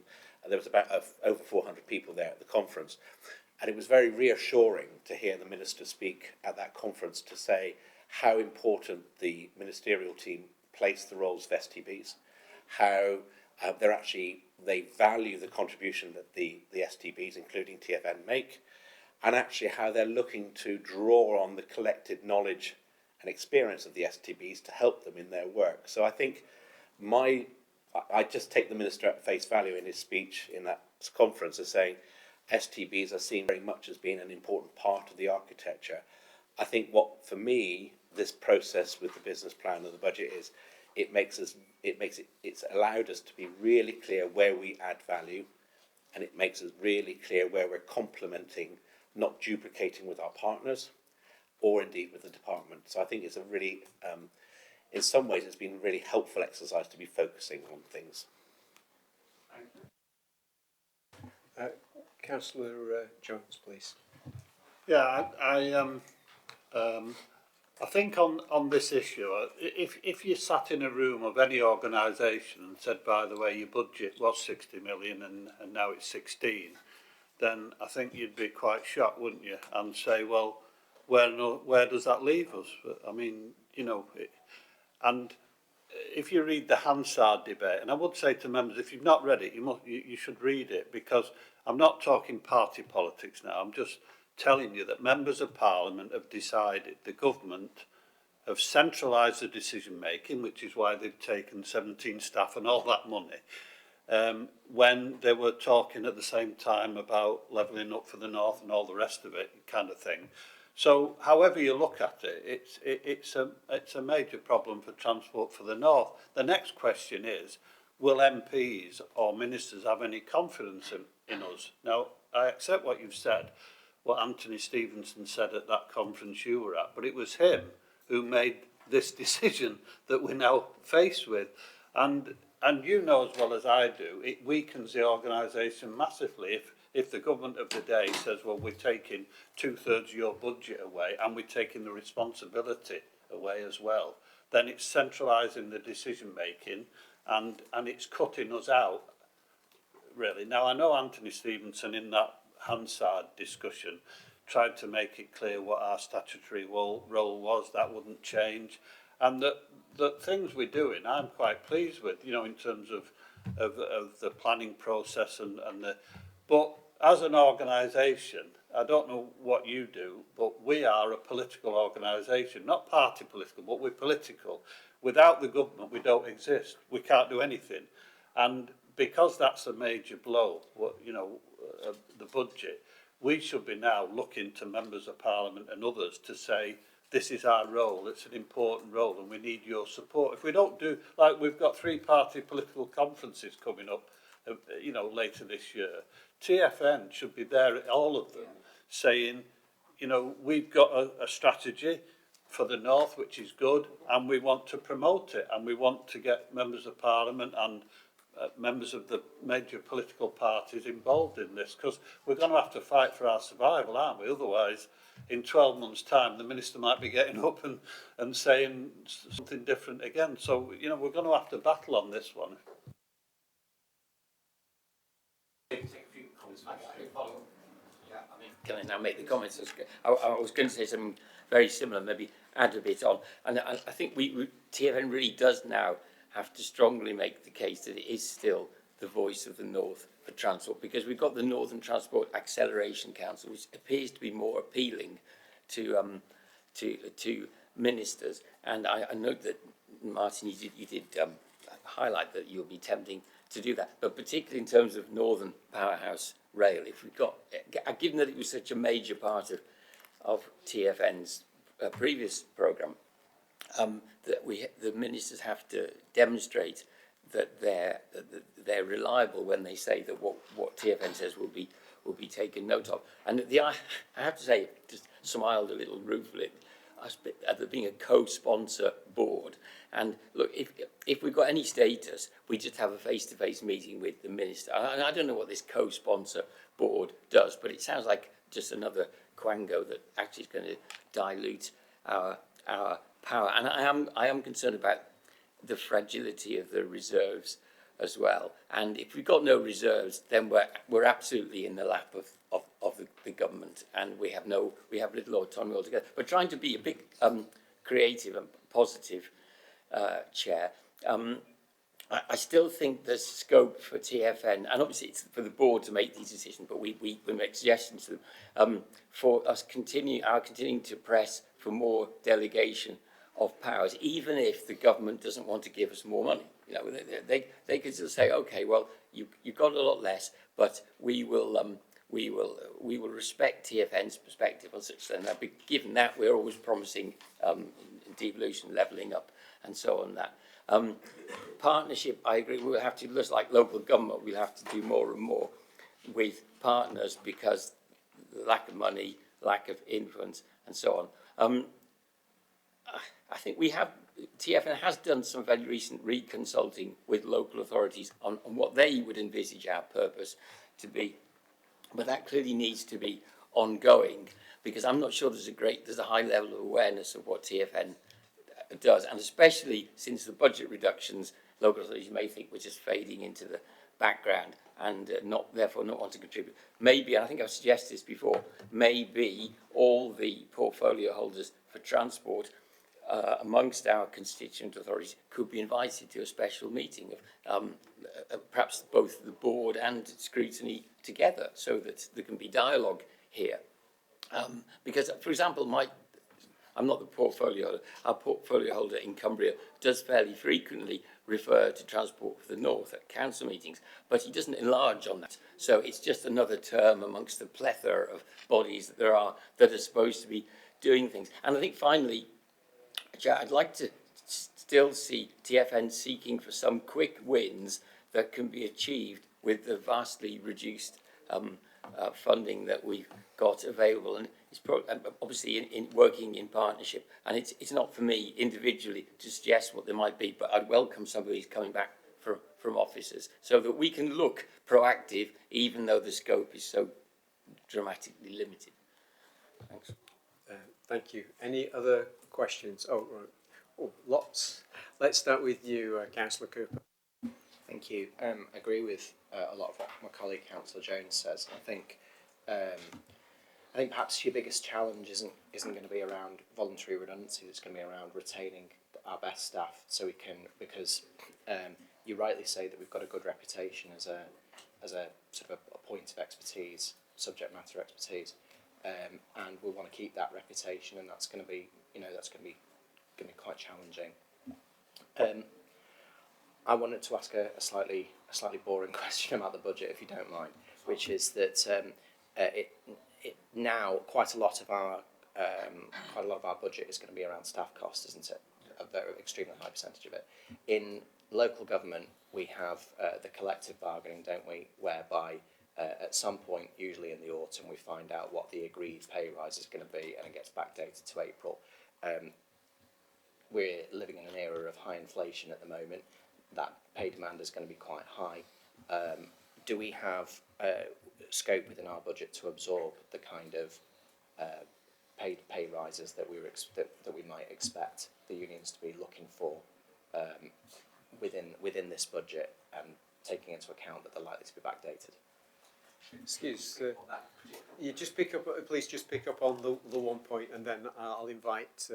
[SPEAKER 5] And there was about over 400 people there at the conference, and it was very reassuring to hear the Minister speak at that conference to say how important the ministerial team placed the roles of STBs, how they value the contribution that the STBs, including TfN, make, and actually how they're looking to draw on the collected knowledge and experience of the STBs to help them in their work. So I think I just take the Minister at face value in his speech in that conference as saying STBs are seen very much as being an important part of the architecture. I think what, for me, this process with the business plan and the budget is, it's allowed us to be really clear where we add value, and it makes us really clear where we're complementing, not duplicating with our partners, or indeed with the department. So I think it's a really, in some ways, it's been a really helpful exercise to be focusing on things.
[SPEAKER 1] Councillor Jones, please.
[SPEAKER 7] Yeah, I I think on this issue, if you sat in a room of any organisation and said, by the way, your budget was 60 million and now it's 16, then I think you'd be quite shocked, wouldn't you? And say, well, where does that leave us? I mean, you know, and if you read the Hansard debate, and I would say to members, if you've not read it, you should read it, because I'm not talking party politics now. I'm just telling you that members of Parliament have decided, the government have centralised the decision making, which is why they've taken 17 staff and all that money, when they were talking at the same time about levelling up for the North and all the rest of it, kind of thing. So, however you look at it, it's a major problem for transport for the North. The next question is, will MPs or ministers have any confidence in us? Now, I accept what you've said, what Anthony Stevenson said at that conference you were at, but it was him who made this decision that we're now faced with. And you know as well as I do, it weakens the organisation massively if the government of the day says, well, we're taking 2/3 of your budget away and we're taking the responsibility away as well, then it's centralising the decision making and it's cutting us out, really. Now, I know Anthony Stevenson in that Hansard discussion tried to make it clear what our statutory role was. That wouldn't change. And that things we're doing, I'm quite pleased with, you know, in terms of the planning process and the... But as an organisation, I don't know what you do, but we are a political organisation, not party political, but we're political. Without the government, we don't exist. We can't do anything. And because that's a major blow, you know, the budget, we should be now looking to members of Parliament and others to say, this is our role, it's an important role, and we need your support. If we don't do, like we've got 3-party political conferences coming up, you know, later this year, TFN should be there at all of them, saying, you know, we've got a strategy for the North, which is good, and we want to promote it, and we want to get members of Parliament and members of the major political parties involved in this, because we're going to have to fight for our survival, aren't we? Otherwise, in 12 months' time, the minister might be getting up and saying something different again. So, you know, we're going to have to battle on this one.
[SPEAKER 3] Can I now make the comments? I was going to say something very similar, maybe add a bit on. And I think TFN really does now have to strongly make the case that it is still the voice of the North for transport, because we've got the Northern Transport Acceleration Council, which appears to be more appealing to ministers. And I note that, Martin, you did highlight that you'll be tempting to do that, but particularly in terms of Northern Powerhouse Rail, if we've got, given that it was such a major part of TFN's previous programme, that the ministers have to demonstrate that they're reliable when they say that what TFN says will be taken note of. And I have to say, just smiled a little ruefully at there being a co-sponsor board. And look, if we've got any status, we just have a face-to-face meeting with the minister. And I don't know what this co-sponsor board does, but it sounds like just another quango that actually is going to dilute our power. And I am concerned about the fragility of the reserves as well. And if we've got no reserves, then we're absolutely in the lap of the government, and we have little autonomy altogether. But trying to be a bit creative and positive, Chair, I still think there's scope for TFN, and obviously it's for the board to make these decisions, but we make suggestions to them, for us continuing to press for more delegation of powers, even if the government doesn't want to give us more money. You know, they could just say, okay, well, you've got a lot less, but we will respect TFN's perspective on such things. Given that, we're always promising devolution, levelling up, and so on. That partnership, I agree. We'll have to, just like local government, we'll have to do more and more with partners, because lack of money, lack of influence, and so on. I think TFN has done some very recent reconsulting with local authorities on what they would envisage our purpose to be, but that clearly needs to be ongoing, because I'm not sure there's a high level of awareness of what TFN does, and especially since the budget reductions, local authorities may think we're just fading into the background and therefore not want to contribute. Maybe, and I think I've suggested this before, maybe all the portfolio holders for transport amongst our constituent authorities could be invited to a special meeting of perhaps both the board and scrutiny together, so that there can be dialogue here. Because, for example, I'm not the portfolio holder. Our portfolio holder in Cumbria does fairly frequently refer to Transport for the North at council meetings, but he doesn't enlarge on that. So it's just another term amongst the plethora of bodies that there are that are supposed to be doing things. And I think finally, Chair, I'd like to still see TFN seeking for some quick wins that can be achieved with the vastly reduced funding that we've got available, and it's obviously in working in partnership. And it's not for me individually to suggest what there might be, but I'd welcome somebody coming back from officers so that we can look proactive, even though the scope is so dramatically limited. Thanks.
[SPEAKER 1] Thank you. Any other questions? Oh, lots. Let's start with you, Councillor Cooper.
[SPEAKER 8] Thank you. I agree with a lot of what my colleague Councillor Jones says. I think perhaps your biggest challenge isn't going to be around voluntary redundancy. It's going to be around retaining our best staff, so we can, because you rightly say that we've got a good reputation as a sort of a point of expertise, subject matter expertise, and we want to keep that reputation, and that's going to be quite challenging. I wanted to ask a slightly boring question about the budget, if you don't mind, which is that now quite a lot of our budget is going to be around staff costs, isn't it? A very extremely high percentage of it. In local government, we have the collective bargaining, don't we, whereby at some point, usually in the autumn, we find out what the agreed pay rise is going to be, and it gets backdated to April. We're living in an era of high inflation at the moment. That pay demand is going to be quite high. Do we have scope within our budget to absorb the kind of pay rises that we might expect the unions to be looking for within this budget, and taking into account that they're likely to be backdated?
[SPEAKER 1] Excuse, you please just pick up on the one point, and then I'll invite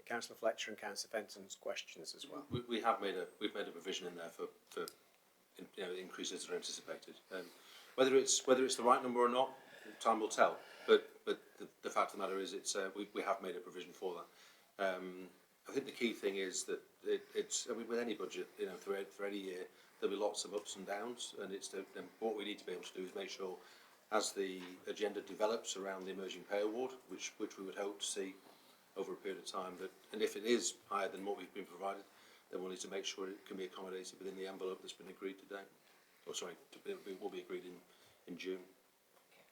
[SPEAKER 1] Councillor Fletcher and Councillor Fenton's questions as well.
[SPEAKER 6] We've made a provision in there for increases that are anticipated. Whether it's the right number or not, time will tell. But the fact of the matter is, we have made a provision for that. I think the key thing is that with any budget, for any year, there'll be lots of ups and downs, and what we need to be able to do is make sure, as the agenda develops around the emerging pay award, which we would hope to see over a period of time, and if it is higher than what we've been provided, then we'll need to make sure it can be accommodated within the envelope that's been agreed today. Will be agreed in June.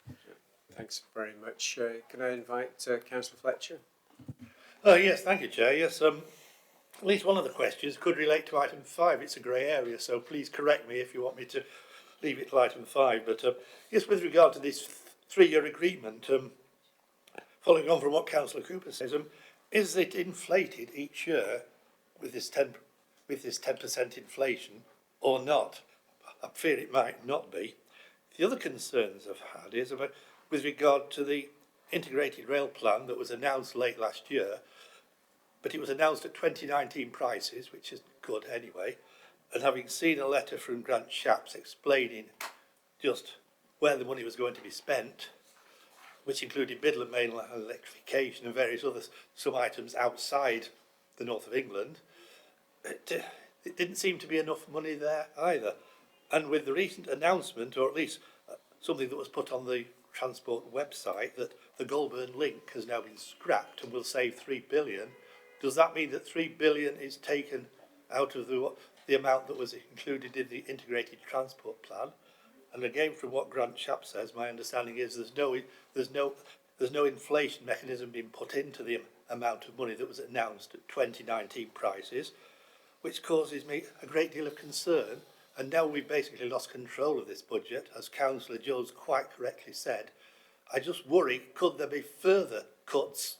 [SPEAKER 6] Yeah.
[SPEAKER 1] Thanks very much. Can I invite Councillor Fletcher?
[SPEAKER 9] Yes, thank you, Chair. Yes, at least one of the questions could relate to item 5. It's a grey area, so please correct me if you want me to leave it to item 5. But yes, with regard to this 3-year agreement, following on from what Councillor Cooper says, is it inflated each year with this 10% inflation or not? I fear it might not be. The other concerns I've had is with regard to the integrated rail plan that was announced late last year, but it was announced at 2019 prices, which is good anyway, and having seen a letter from Grant Shapps explaining just where the money was going to be spent, which included Midland Main Line electrification and various other some items outside the north of England, it didn't seem to be enough money there either. And with the recent announcement, or at least something that was put on the Transport website, that the Goulburn link has now been scrapped and will save £3 billion, does that mean that £3 billion is taken out of the amount that was included in the integrated transport plan? And again, from what Grant Shapps says, my understanding is there's no inflation mechanism being put into the amount of money that was announced at 2019 prices, which causes me a great deal of concern. And now we've basically lost control of this budget, as Councillor Jones quite correctly said. I just worry, could there be further cuts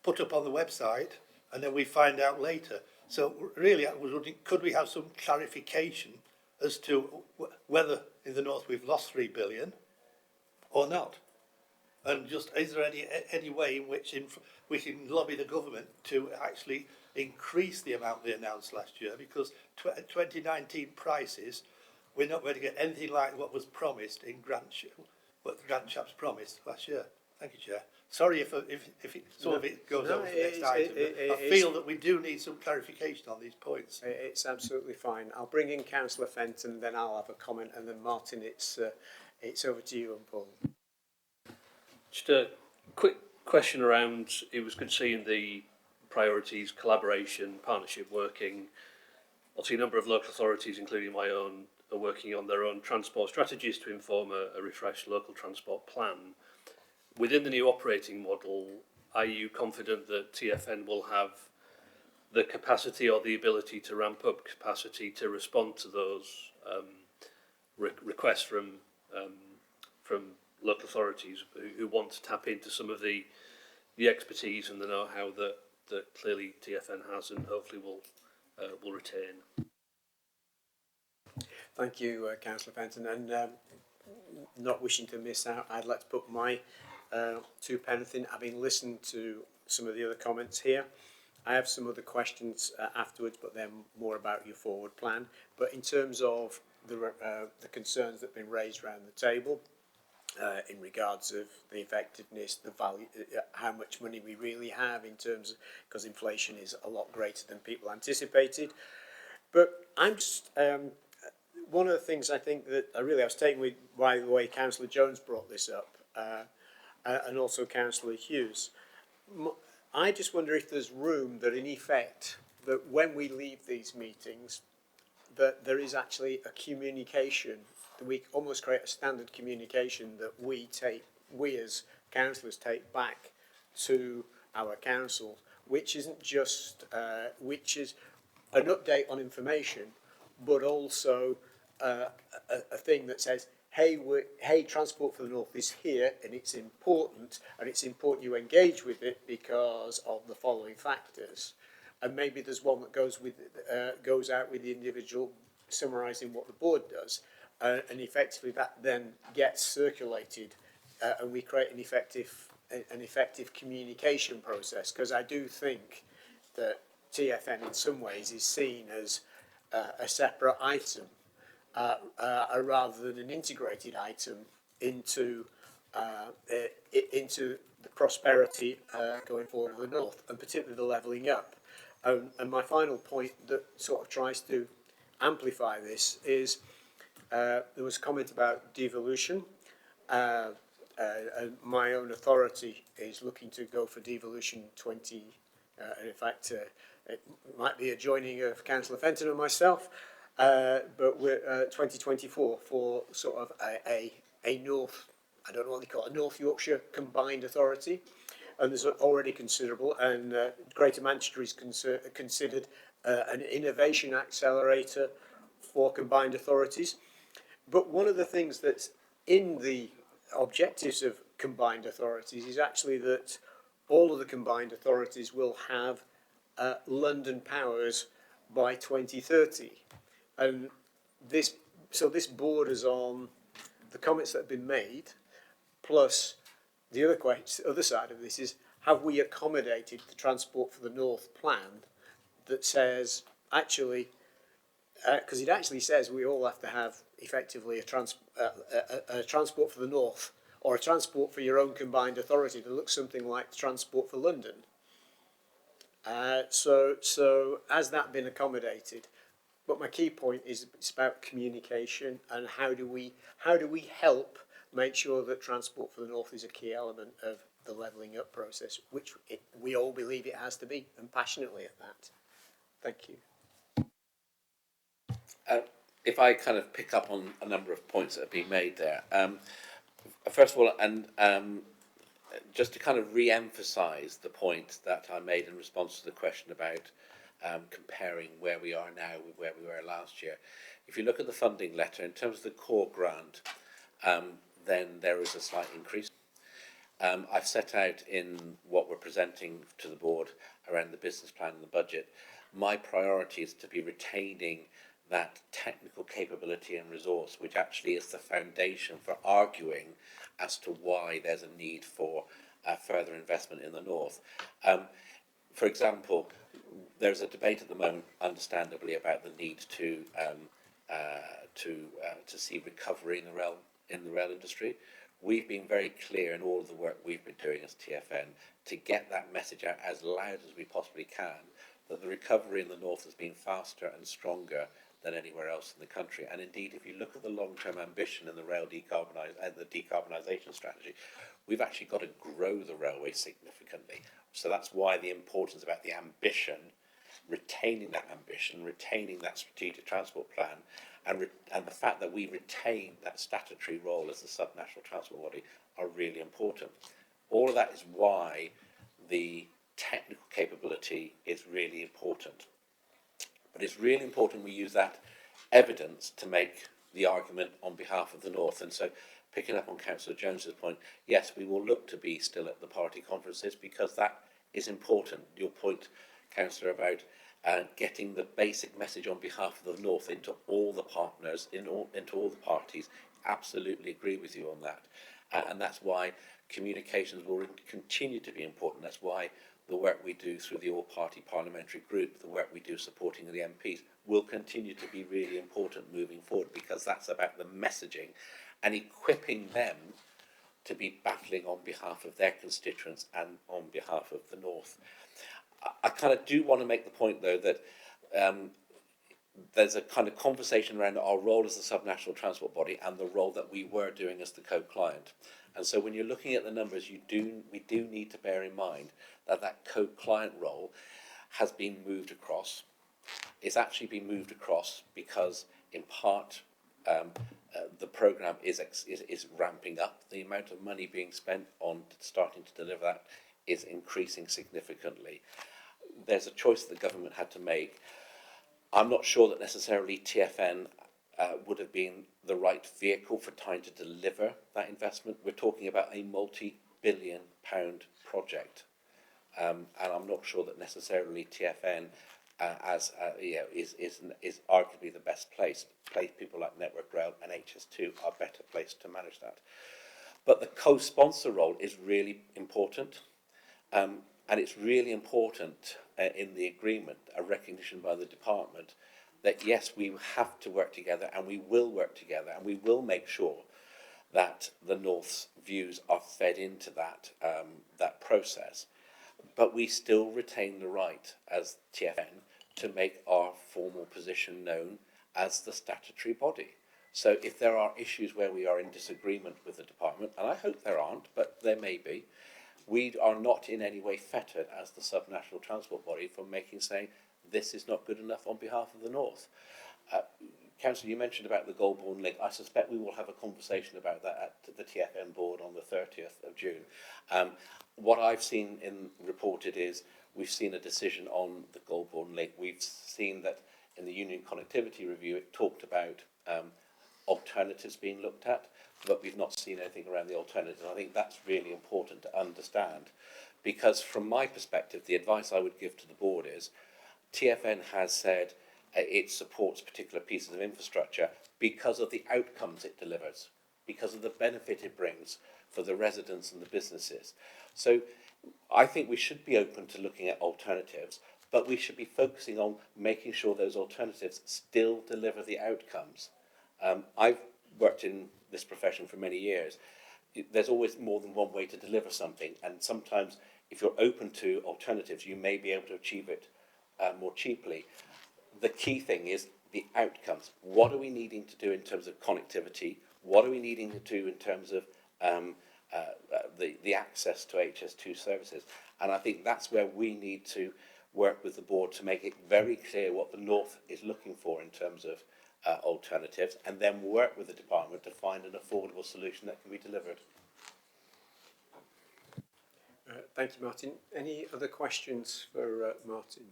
[SPEAKER 9] put up on the website and then we find out later? So really, I was wondering, could we have some clarification as to whether in the north we've lost 3 billion or not? And just, is there any way in which we can lobby the government to actually increase the amount they announced last year? Because 2019 prices, we're not going to get anything like what was promised in what the Grant Chaps promised last year. Thank you, Chair. Sorry if some of it goes over to the next item, but I feel that we do need some clarification on these points.
[SPEAKER 1] It's absolutely fine. I'll bring in Councillor Fenton, then I'll have a comment, and then Martin, it's over to you and Paul.
[SPEAKER 10] Just a quick question around, it was good seeing the priorities, collaboration, partnership working. Obviously a number of local authorities, including my own, are working on their own transport strategies to inform a refreshed local transport plan. Within the new operating model, are you confident that TfN will have the capacity or the ability to ramp up capacity to respond to those requests from local authorities who want to tap into some of the expertise and the know-how that clearly TfN has and hopefully will retain?
[SPEAKER 1] Thank you, Councillor Fenton. And not wishing to miss out, I'd like to put my 2 pence in, having listened to some of the other comments here. I have some other questions afterwards, but then more about your forward plan. But in terms of the concerns that have been raised around the table, in regards of the effectiveness, the value, how much money we really have in terms of, because inflation is a lot greater than people anticipated. But I'm just, one of the things I think that I was taken with, by the way Councillor Jones brought this up, and also Councillor Hughes. I just wonder if there's room that in effect, that when we leave these meetings, that there is actually a communication, that we almost create a standard communication that we as councillors take back to our council, which isn't just, which is an update on information, but also a thing that says, hey, Transport for the North is here and it's important you engage with it because of the following factors. And maybe there's one that goes out with the individual summarising what the board does. And effectively that then gets circulated and we create an effective communication process, because I do think that TfN in some ways is seen as a separate item rather than an integrated item into the prosperity going forward of the North, and particularly the levelling up. And my final point that sort of tries to amplify this is there was a comment about devolution. And my own authority is looking to go for devolution 20, and in fact it might be a joining of Councillor Fenton and myself, but we're 2024 for sort of a North, I don't know what they call it, a North Yorkshire combined authority, and there's already considerable, and Greater Manchester is considered an innovation accelerator for combined authorities. But one of the things that's in the objectives of combined authorities is actually that all of the combined authorities will have London powers by 2030. And this borders on the comments that have been made, plus the other side of this is, have we accommodated the Transport for the North plan that says, actually, because it actually says we all have to have effectively a Transport for the North, or a Transport for your own combined authority that looks something like the Transport for London. So has that been accommodated? But my key point is it's about communication and how do we help make sure that Transport for the North is a key element of the levelling up process, which we all believe it has to be, and passionately at that. Thank you.
[SPEAKER 5] If I kind of pick up on a number of points that have been made there. First of all, and just to kind of re-emphasise the point that I made in response to the question about comparing where we are now with where we were last year. If you look at the funding letter, in terms of the core grant, then there is a slight increase. I've set out in what we're presenting to the board around the business plan and the budget, my priority is to be retaining that technical capability and resource, which actually is the foundation for arguing as to why there's a need for further investment in the north. For example, there's a debate at the moment, understandably, about the need to see recovery in the rail industry. We've been very clear in all of the work we've been doing as TFN to get that message out as loud as we possibly can, that the recovery in the north has been faster and stronger than anywhere else in the country. And indeed, if you look at the long-term ambition in the rail decarbonisation strategy, we've actually got to grow the railway significantly. So that's why the importance about the ambition, retaining that ambition, retaining that strategic transport plan, and the fact that we retain that statutory role as the subnational transport body are really important. All of that is why the technical capability is really important. But it's really important we use that evidence to make the argument on behalf of the North. And so, picking up on Councillor Jones's point, yes, we will look to be still at the party conferences because that is important. Your point, Councillor, about getting the basic message on behalf of the North into all the partners, into all the parties, absolutely agree with you on that. And that's why communications will continue to be important. That's why the work we do through the all-party parliamentary group, the work we do supporting the MPs, will continue to be really important moving forward, because that's about the messaging and equipping them to be battling on behalf of their constituents and on behalf of the North. I kind of do want to make the point, though, that there's a kind of conversation around our role as the subnational transport body and the role that we were doing as the co-client. And so when you're looking at the numbers, we do need to bear in mind that that co-client role has been moved across. It's actually been moved across because, in part, the programme is ramping up. The amount of money being spent on starting to deliver that is increasing significantly. There's a choice that the government had to make. I'm not sure that necessarily TFN would have been the right vehicle for trying to deliver that investment. We're talking about a multi-billion pound project, and I'm not sure that necessarily TFN is arguably the best place. People like Network Rail and HS2 are better placed to manage that. But the co-sponsor role is really important, and it's really important in the agreement, a recognition by the department that yes, we have to work together, and we will work together, and we will make sure that the North's views are fed into that process. But we still retain the right as TFN to make our formal position known as the statutory body. So if there are issues where we are in disagreement with the department, and I hope there aren't, but there may be, we are not in any way fettered as the subnational transport body from saying this is not good enough on behalf of the North. Councillor, you mentioned about the Goulburn link. I suspect we will have a conversation about that at the TFN board on the 30th of June. What I've seen reported is we've seen a decision on the Goulburn link. We've seen that in the Union Connectivity Review it talked about alternatives being looked at, but we've not seen anything around the alternatives. I think that's really important to understand, because from my perspective, the advice I would give to the board is TFN has said it supports particular pieces of infrastructure because of the outcomes it delivers, because of the benefit it brings for the residents and the businesses. So I think we should be open to looking at alternatives, but we should be focusing on making sure those alternatives still deliver the outcomes. I've worked in this profession for many years. There's always more than one way to deliver something, and sometimes if you're open to alternatives, you may be able to achieve it more cheaply. The key thing is the outcomes. What are we needing to do in terms of connectivity? What are we needing to do in terms of the access to HS2 services? And I think that's where we need to work with the board to make it very clear what the North is looking for in terms of alternatives, and then work with the department to find an affordable solution that can be delivered.
[SPEAKER 1] Thank you, Martin. Any other questions for Martin?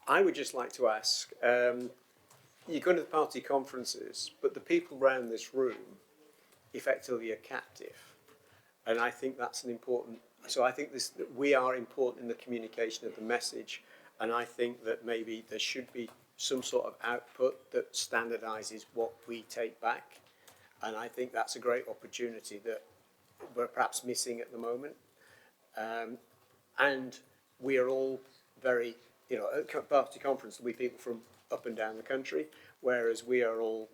[SPEAKER 1] I would just like to ask, you go to the party conferences, but the people around this room effectively are captive. And I think that's an important, so I think that we are important in the communication of the message. And I think that maybe there should be some sort of output that standardises what we take back. And I think that's a great opportunity that we're perhaps missing at the moment. And we are all very, you know, at party conference there'll be people from up and down the country, whereas we are all,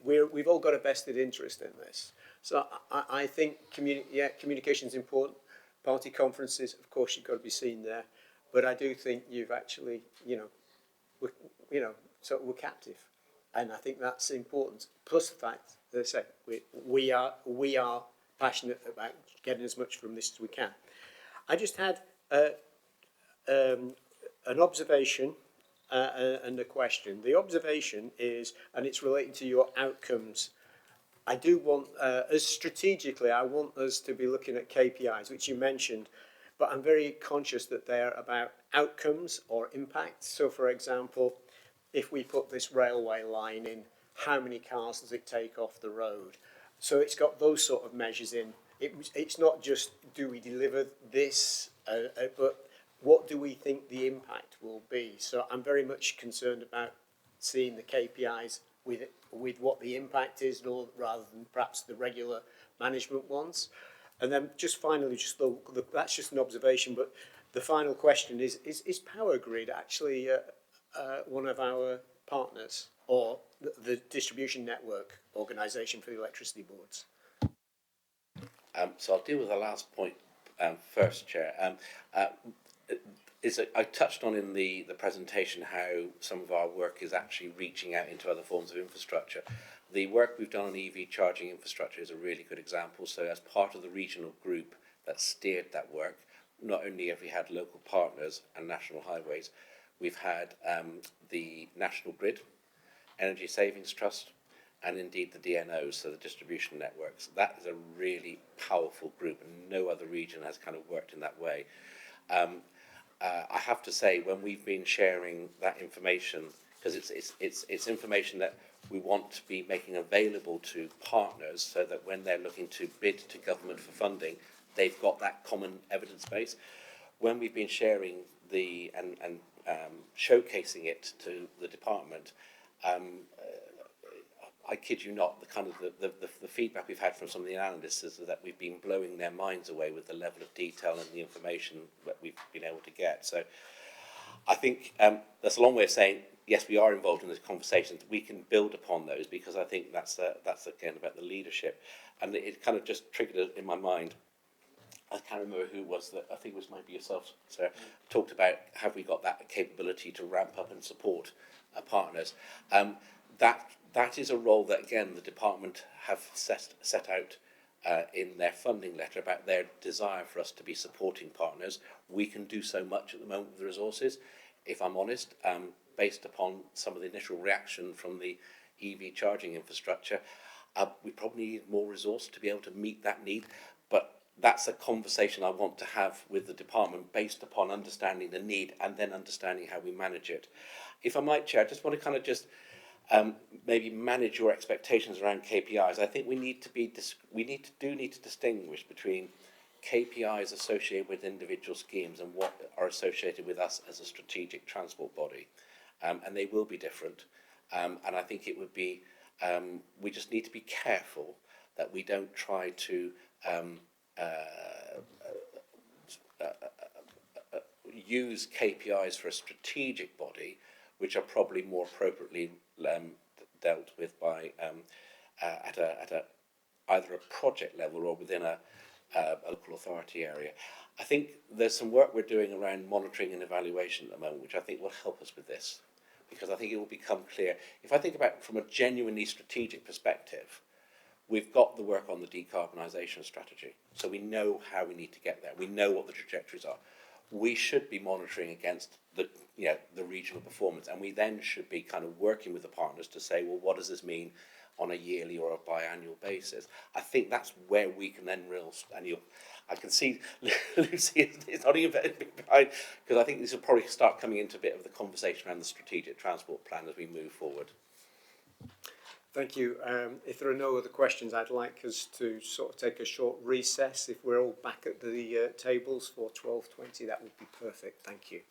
[SPEAKER 1] we've all got a vested interest in this. So I think communication is important. Party conferences, of course, you've got to be seen there. But I do think you've actually, so we're captive. And I think that's important. Plus the fact, as I say, we are passionate about getting as much from this as we can. I just had an observation and a question. The observation is, and it's relating to your outcomes. I do want, as strategically, I want us to be looking at KPIs, which you mentioned, but I'm very conscious that they're about outcomes or impact. So, for example, if we put this railway line in, how many cars does it take off the road? So it's got those sort of measures in. It's not just do we deliver this, but what do we think the impact will be? So I'm very much concerned about seeing the KPIs with what the impact is, rather than perhaps the regular management ones. And then just finally, that's just an observation, but the final question is Power Grid actually one of our partners, or the distribution network organisation for the electricity boards?
[SPEAKER 5] So I'll deal with the last point first, Chair. I touched on in the presentation how some of our work is actually reaching out into other forms of infrastructure. The work we've done on EV charging infrastructure is a really good example. So as part of the regional group that steered that work, not only have we had local partners and National Highways, we've had the National Grid, Energy Savings Trust, and indeed the DNOs, so the distribution networks. That is a really powerful group, and no other region has kind of worked in that way. I have to say, when we've been sharing that information, because it's information that we want to be making available to partners, so that when they're looking to bid to government for funding, they've got that common evidence base. When we've been sharing and showcasing it to the department, I kid you not, the kind of the feedback we've had from some of the analysts is that we've been blowing their minds away with the level of detail and the information that we've been able to get. So I think that's a long way of saying, yes, we are involved in this conversation. We can build upon those, because I think that's again about the leadership. And it kind of just triggered in my mind. I can't remember who it was that, I think it was maybe yourself, Sarah, talked about have we got that capability to ramp up and support partners. That is a role that, again, the department have set out in their funding letter about their desire for us to be supporting partners. We can do so much at the moment with the resources. If I'm honest, based upon some of the initial reaction from the EV charging infrastructure, we probably need more resource to be able to meet that need. But that's a conversation I want to have with the department based upon understanding the need and then understanding how we manage it. If I might, Chair, I just want to kind of maybe manage your expectations around KPIs. I think we need to distinguish between KPIs associated with individual schemes and what are associated with us as a strategic transport body, and they will be different. And I think it would be we just need to be careful that we don't try to use KPIs for a strategic body, which are probably more appropriately dealt with by at either a project level or within a local authority area. I think there's some work we're doing around monitoring and evaluation at the moment, which I think will help us with this, because I think it will become clear. If I think about it from a genuinely strategic perspective, we've got the work on the decarbonisation strategy, so we know how we need to get there. We know what the trajectories are. We should be monitoring against the regional performance, and we then should be kind of working with the partners to say, well, what does this mean on a yearly or a biannual basis? I think that's where we can then I can see Lucy is nodding a bit behind, because I think this will probably start coming into a bit of the conversation around the strategic transport plan as we move forward.
[SPEAKER 1] Thank you. If there are no other questions, I'd like us to sort of take a short recess. If we're all back at the tables for 12:20, that would be perfect. Thank you.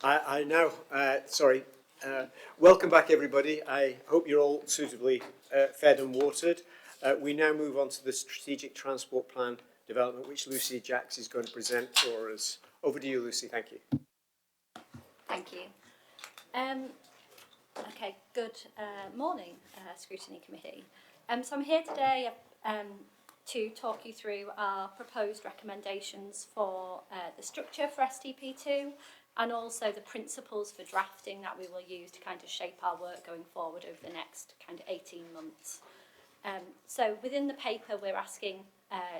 [SPEAKER 1] I now, welcome back everybody. I hope you're all suitably fed and watered. We now move on to the Strategic Transport Plan development, which Lucy Jacks is going to present for us. Over to you, Lucy. Thank you.
[SPEAKER 11] Thank you. Okay, good morning, Scrutiny Committee. So I'm here today to talk you through our proposed recommendations for the structure for STP2 and also the principles for drafting that we will use to kind of shape our work going forward over the next kind of 18 months. So within the paper, we're asking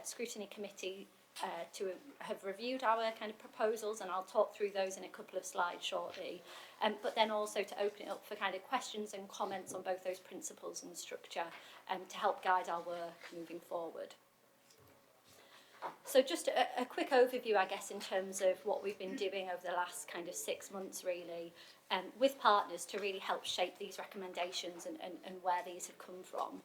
[SPEAKER 11] Scrutiny Committee to have reviewed our kind of proposals, and I'll talk through those in a couple of slides shortly, but then also to open it up for kind of questions and comments on both those principles and structure to help guide our work moving forward. So just a quick overview, I guess, in terms of what we've been doing over the last kind of 6 months, really, with partners to really help shape these recommendations and where these have come from.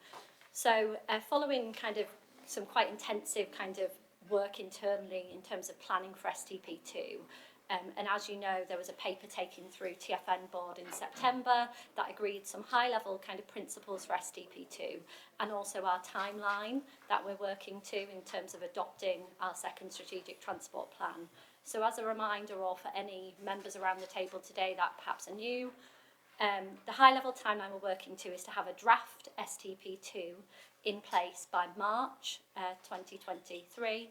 [SPEAKER 11] So following kind of some quite intensive kind of work internally in terms of planning for STP2, and as you know, there was a paper taken through TFN board in September that agreed some high-level kind of principles for STP2 and also our timeline that we're working to in terms of adopting our second strategic transport plan. So as a reminder, or for any members around the table today that perhaps are new, the high-level timeline we're working to is to have a draft STP2 in place by March 2023.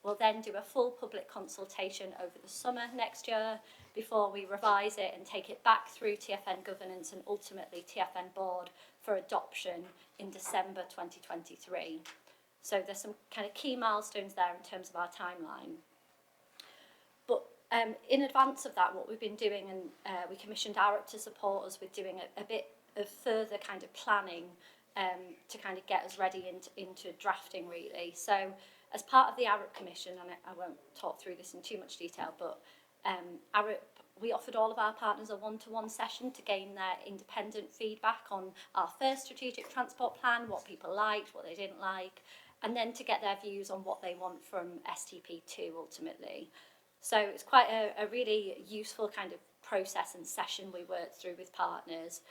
[SPEAKER 11] We'll then do a full public consultation over the summer next year before we revise it and take it back through TFN governance and ultimately TFN board for adoption in December 2023. So there's some kind of key milestones there in terms of our timeline. But in advance of that, what we've been doing, and we commissioned ARUP to support us with doing a bit of further kind of planning to kind of get us ready into drafting, really. So as part of the ARUP Commission, and I won't talk through this in too much detail, but ARUP, we offered all of our partners a one-to-one session to gain their independent feedback on our first strategic transport plan, what people liked, what they didn't like, and then to get their views on what they want from STP2 ultimately. So it's quite a really useful kind of process and session we worked through with partners.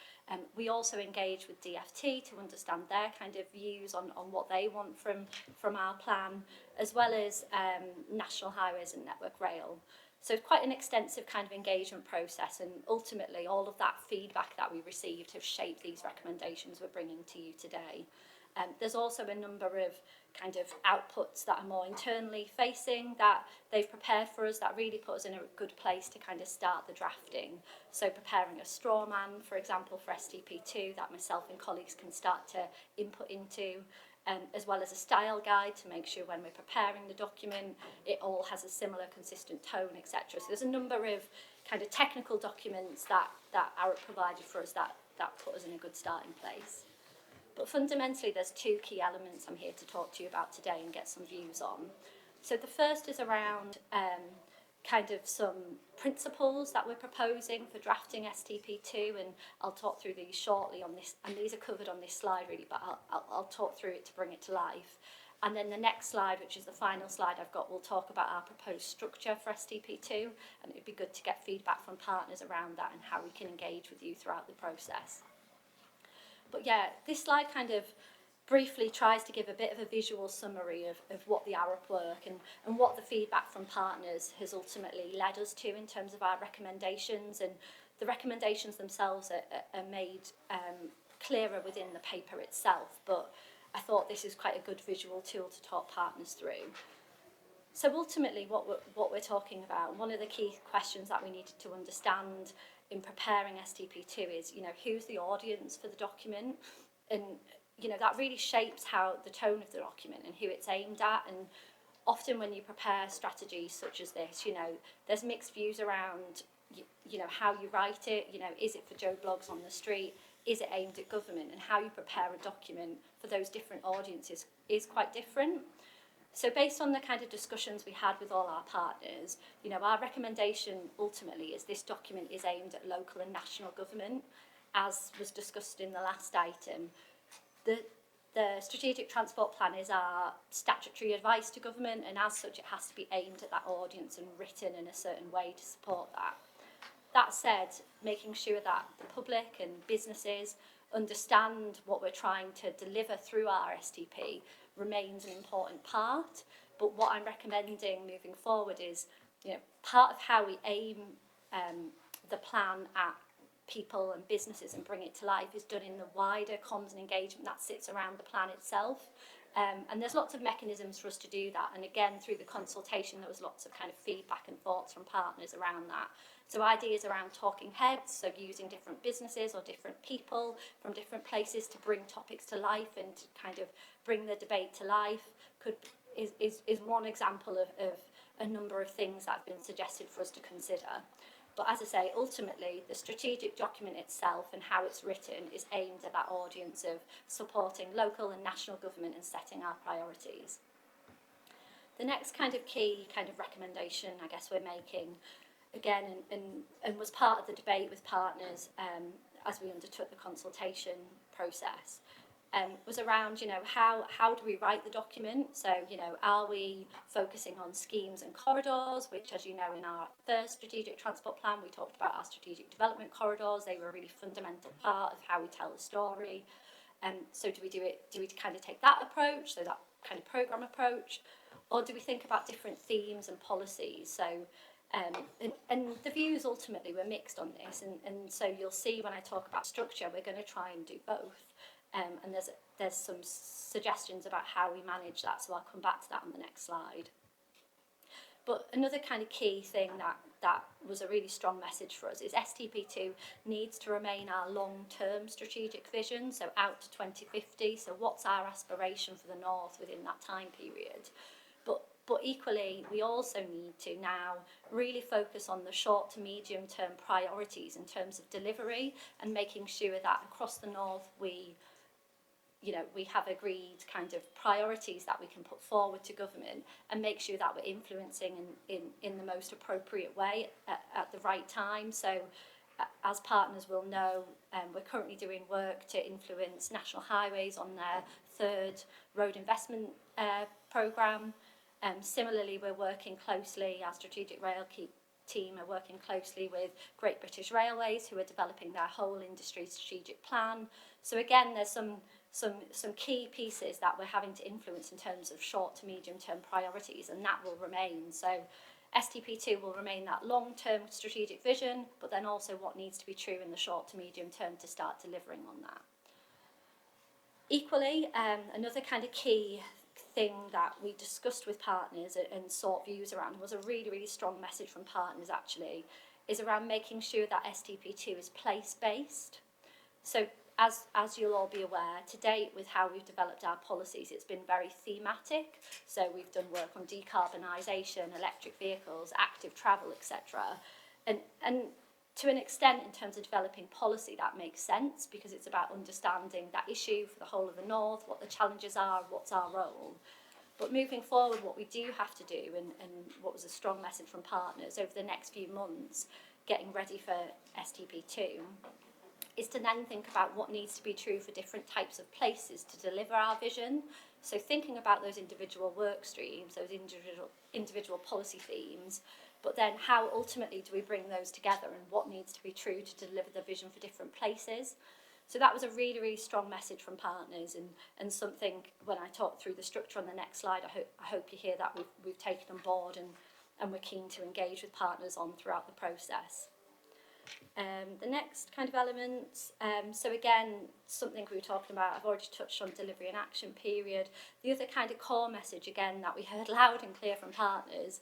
[SPEAKER 11] We also engage with DFT to understand their kind of views on what they want from our plan, as well as National Highways and Network Rail. So it's quite an extensive kind of engagement process, and ultimately all of that feedback that we received have shaped these recommendations we're bringing to you today. There's also a number of kind of outputs that are more internally facing that they've prepared for us that really put us in a good place to kind of start the drafting. So preparing a straw man, for example, for STP2 that myself and colleagues can start to input into, as well as a style guide to make sure when we're preparing the document, it all has a similar consistent tone, etc. So there's a number of kind of technical documents that ARUP provided for us that put us in a good starting place. But fundamentally, there's two key elements I'm here to talk to you about today and get some views on. So the first is around kind of some principles that we're proposing for drafting STP2, and I'll talk through these shortly on this, and these are covered on this slide really, but I'll talk through it to bring it to life. And then the next slide, which is the final slide I've got, will talk about our proposed structure for STP2, and it'd be good to get feedback from partners around that and how we can engage with you throughout the process. But yeah, this slide kind of briefly tries to give a bit of a visual summary of what the ARUP work and what the feedback from partners has ultimately led us to in terms of our recommendations. And the recommendations themselves are made clearer within the paper itself, but I thought this is quite a good visual tool to talk partners through. So ultimately what we're talking about, one of the key questions that we needed to understand in preparing STP2 is, who's the audience for the document? And, that really shapes how the tone of the document and who it's aimed at. And often when you prepare strategies such as this, there's mixed views around, how you write it. Is it for Joe Blogs on the street? Is it aimed at government? And how you prepare a document for those different audiences is quite different. So based on the kind of discussions we had with all our partners, our recommendation ultimately is this document is aimed at local and national government, as was discussed in the last item. The strategic transport plan is our statutory advice to government, and as such it has to be aimed at that audience and written in a certain way to support that. That said, making sure that the public and businesses understand what we're trying to deliver through our STP remains an important part. But what I'm recommending moving forward is, part of how we aim the plan at people and businesses and bring it to life is done in the wider comms and engagement that sits around the plan itself. And there's lots of mechanisms for us to do that. And again, through the consultation, there was lots of kind of feedback and thoughts from partners around that. So ideas around talking heads, so using different businesses or different people from different places to bring topics to life and to kind of bring the debate to life is one example of a number of things that have been suggested for us to consider. But as I say, ultimately, the strategic document itself and how it's written is aimed at that audience of supporting local and national government and setting our priorities. The next kind of key kind of recommendation, I guess, we're making, again, and was part of the debate with partners as we undertook the consultation process, was around, how do we write the document? So, are we focusing on schemes and corridors, which, as you know, in our first strategic transport plan, we talked about our strategic development corridors. They were a really fundamental part of how we tell the story. So do we kind of take that approach, so that kind of programme approach, or do we think about different themes and policies? So, and the views ultimately were mixed on this, and so you'll see when I talk about structure, we're going to try and do both. And there's some suggestions about how we manage that, so I'll come back to that on the next slide. But another kind of key thing that was a really strong message for us is STP2 needs to remain our long-term strategic vision, so out to 2050. So what's our aspiration for the North within that time period? But equally, we also need to now really focus on the short to medium term priorities in terms of delivery and making sure that across the North we have agreed kind of priorities that we can put forward to government and make sure that we're influencing in the most appropriate way at the right time. So as partners will know, we're currently doing work to influence National Highways on their third road investment programme. Similarly, we're working closely, our strategic rail team are working closely with Great British Railways, who are developing their whole industry strategic plan. So again, there's some key pieces that we're having to influence in terms of short to medium term priorities, and that will remain. So STP2 will remain that long-term strategic vision, but then also what needs to be true in the short to medium term to start delivering on that. Equally, another kind of key thing that we discussed with partners and sought views around was a really, really strong message from partners actually, is around making sure that STP2 is place-based. So as you'll all be aware, to date with how we've developed our policies, it's been very thematic. So we've done work on decarbonisation, electric vehicles, active travel, etc. And to an extent, in terms of developing policy, that makes sense because it's about understanding that issue for the whole of the North, what the challenges are, what's our role. But moving forward, what we do have to do, and what was a strong message from partners over the next few months, getting ready for STP2, is to then think about what needs to be true for different types of places to deliver our vision. So thinking about those individual work streams, those individual policy themes, but then how ultimately do we bring those together and what needs to be true to deliver the vision for different places. So that was a really, really strong message from partners, and something when I talk through the structure on the next slide, I hope you hear that we've taken on board and we're keen to engage with partners on throughout the process. The next kind of elements, so again, something we were talking about, I've already touched on delivery and action period. The other kind of core message, again, that we heard loud and clear from partners,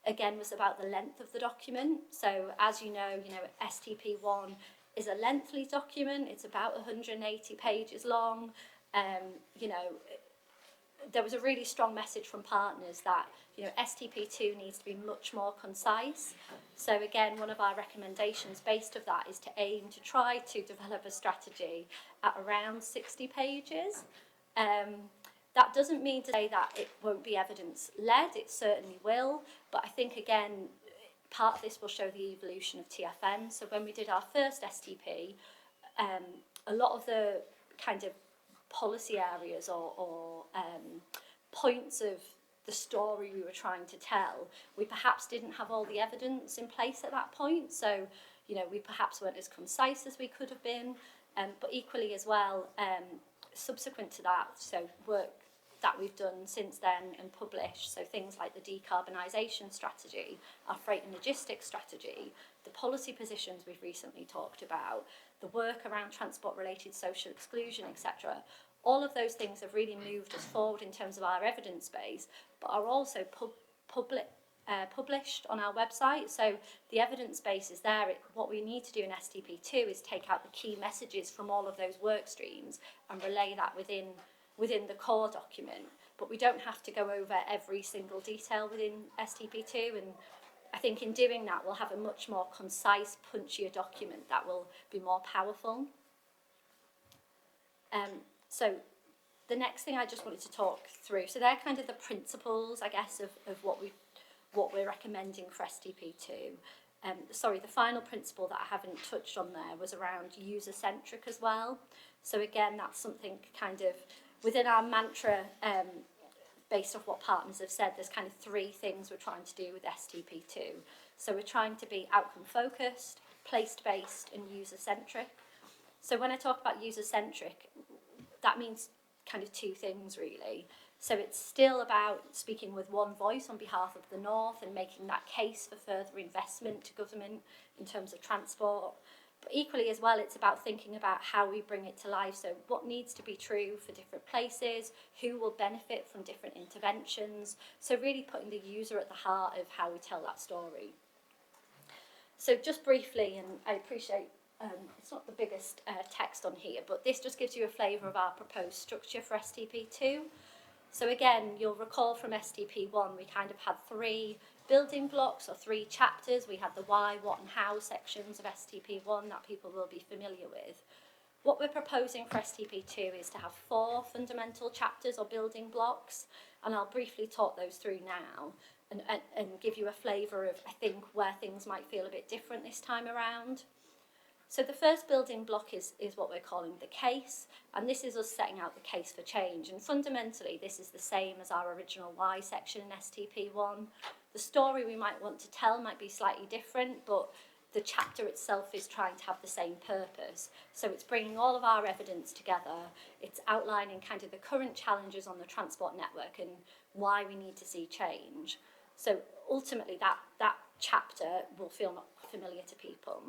[SPEAKER 11] again, was about the length of the document. So as you know, STP1 is a lengthy document. It's about 180 pages long. There was a really strong message from partners that STP2 needs to be much more concise. So again, one of our recommendations based of that is to aim to try to develop a strategy at around 60 pages. That doesn't mean to say that it won't be evidence-led, it certainly will, but I think again, part of this will show the evolution of TFN. So when we did our first STP, a lot of the kind of policy areas or points of the story we were trying to tell, we perhaps didn't have all the evidence in place at that point. So, we perhaps weren't as concise as we could have been. But equally as well, subsequent to that, so work that we've done since then and published, so things like the decarbonisation strategy, our freight and logistics strategy, the policy positions we've recently talked about, the work around transport-related social exclusion, etc. All of those things have really moved us forward in terms of our evidence base, but are also published on our website. So the evidence base is there. What we need to do in STP2 is take out the key messages from all of those work streams and relay that within the core document. But we don't have to go over every single detail within STP2, and I think in doing that we'll have a much more concise, punchier document that will be more powerful. So the next thing I just wanted to talk through, so they're kind of the principles, I guess, of what we're recommending for STP2. The final principle that I haven't touched on there was around user-centric as well. So again, that's something kind of within our mantra, based off what partners have said, there's kind of three things we're trying to do with STP2. So we're trying to be outcome-focused, place-based, and user-centric. So when I talk about user-centric, that means kind of two things, really. So it's still about speaking with one voice on behalf of the North and making that case for further investment to government in terms of transport. But equally as well, it's about thinking about how we bring it to life. So what needs to be true for different places, who will benefit from different interventions. So really putting the user at the heart of how we tell that story. So just briefly, and I appreciate it's not the biggest text on here, but this just gives you a flavour of our proposed structure for STP2. So again, you'll recall from STP1, we kind of had three building blocks or three chapters. We had the why, what and how sections of STP1 that people will be familiar with. What we're proposing for STP2 is to have 4 fundamental chapters or building blocks, and I'll briefly talk those through now and give you a flavour of, I think, where things might feel a bit different this time around. So the first building block is what we're calling the case, and this is us setting out the case for change. And fundamentally, this is the same as our original why section in STP1. The story we might want to tell might be slightly different, but the chapter itself is trying to have the same purpose. So it's bringing all of our evidence together. It's outlining kind of the current challenges on the transport network and why we need to see change. So ultimately, that chapter will feel not familiar to people.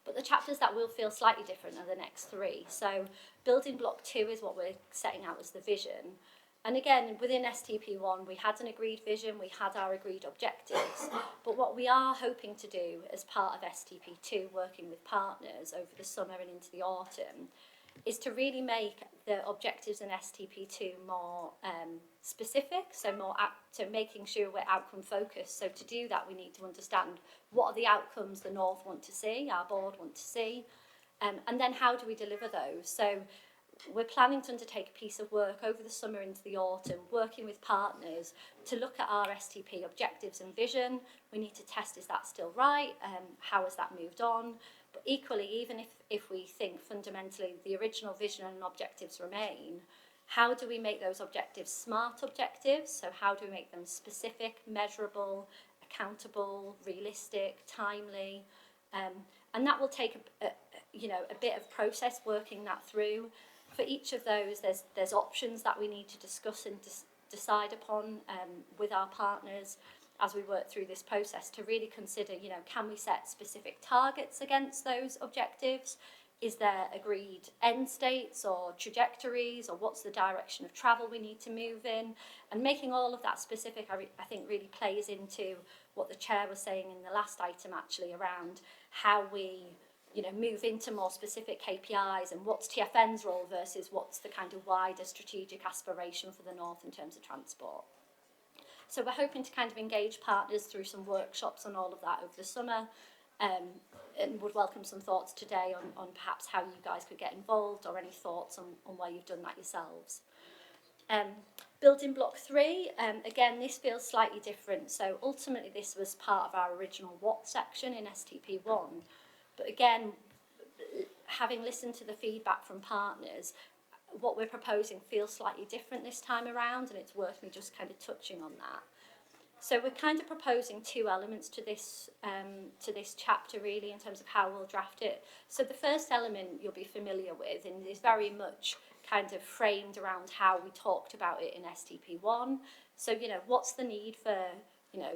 [SPEAKER 11] But the chapters that will feel slightly different are the next 3. So building block 2 is what we're setting out as the vision. And again, within STP1, we had an agreed vision, we had our agreed objectives. But what we are hoping to do as part of STP2, working with partners over the summer and into the autumn, is to really make the objectives in STP2 more specific, so more to making sure we're outcome focused. So to do that, we need to understand what are the outcomes the North want to see, our board want to see, and then how do we deliver those. So we're planning to undertake a piece of work over the summer into the autumn, working with partners to look at our STP objectives and vision. We need to test, is that still right? How has that moved on? But equally, even if we think fundamentally the original vision and objectives remain, how do we make those objectives smart objectives? So how do we make them specific, measurable, accountable, realistic, timely? And that will take a bit of process working that through. For each of those, there's options that we need to discuss and decide upon with our partners. as we work through this process, to really consider, you know, can we set specific targets against those objectives? Is there agreed end states or trajectories, or what's the direction of travel we need to move in? And making all of that specific, I think, really plays into what the Chair was saying in the last item, actually, around how we, you know, move into more specific KPIs and what's TFN's role versus what's the kind of wider strategic aspiration for the North in terms of transport. So we're hoping to kind of engage partners through some workshops on all of that over the summer, and would welcome some thoughts today on perhaps how you guys could get involved, or any thoughts on where you've done that yourselves. Building block 3, again, this feels slightly different. So ultimately this was part of our original what section in STP1. But again, having listened to the feedback from partners, what we're proposing feels slightly different this time around, and it's worth me just kind of touching on that. So we're kind of proposing 2 elements to this chapter, really, in terms of how we'll draft it. So the first element you'll be familiar with, and is very much kind of framed around how we talked about it in STP1. So, you know, what's the need for, you know,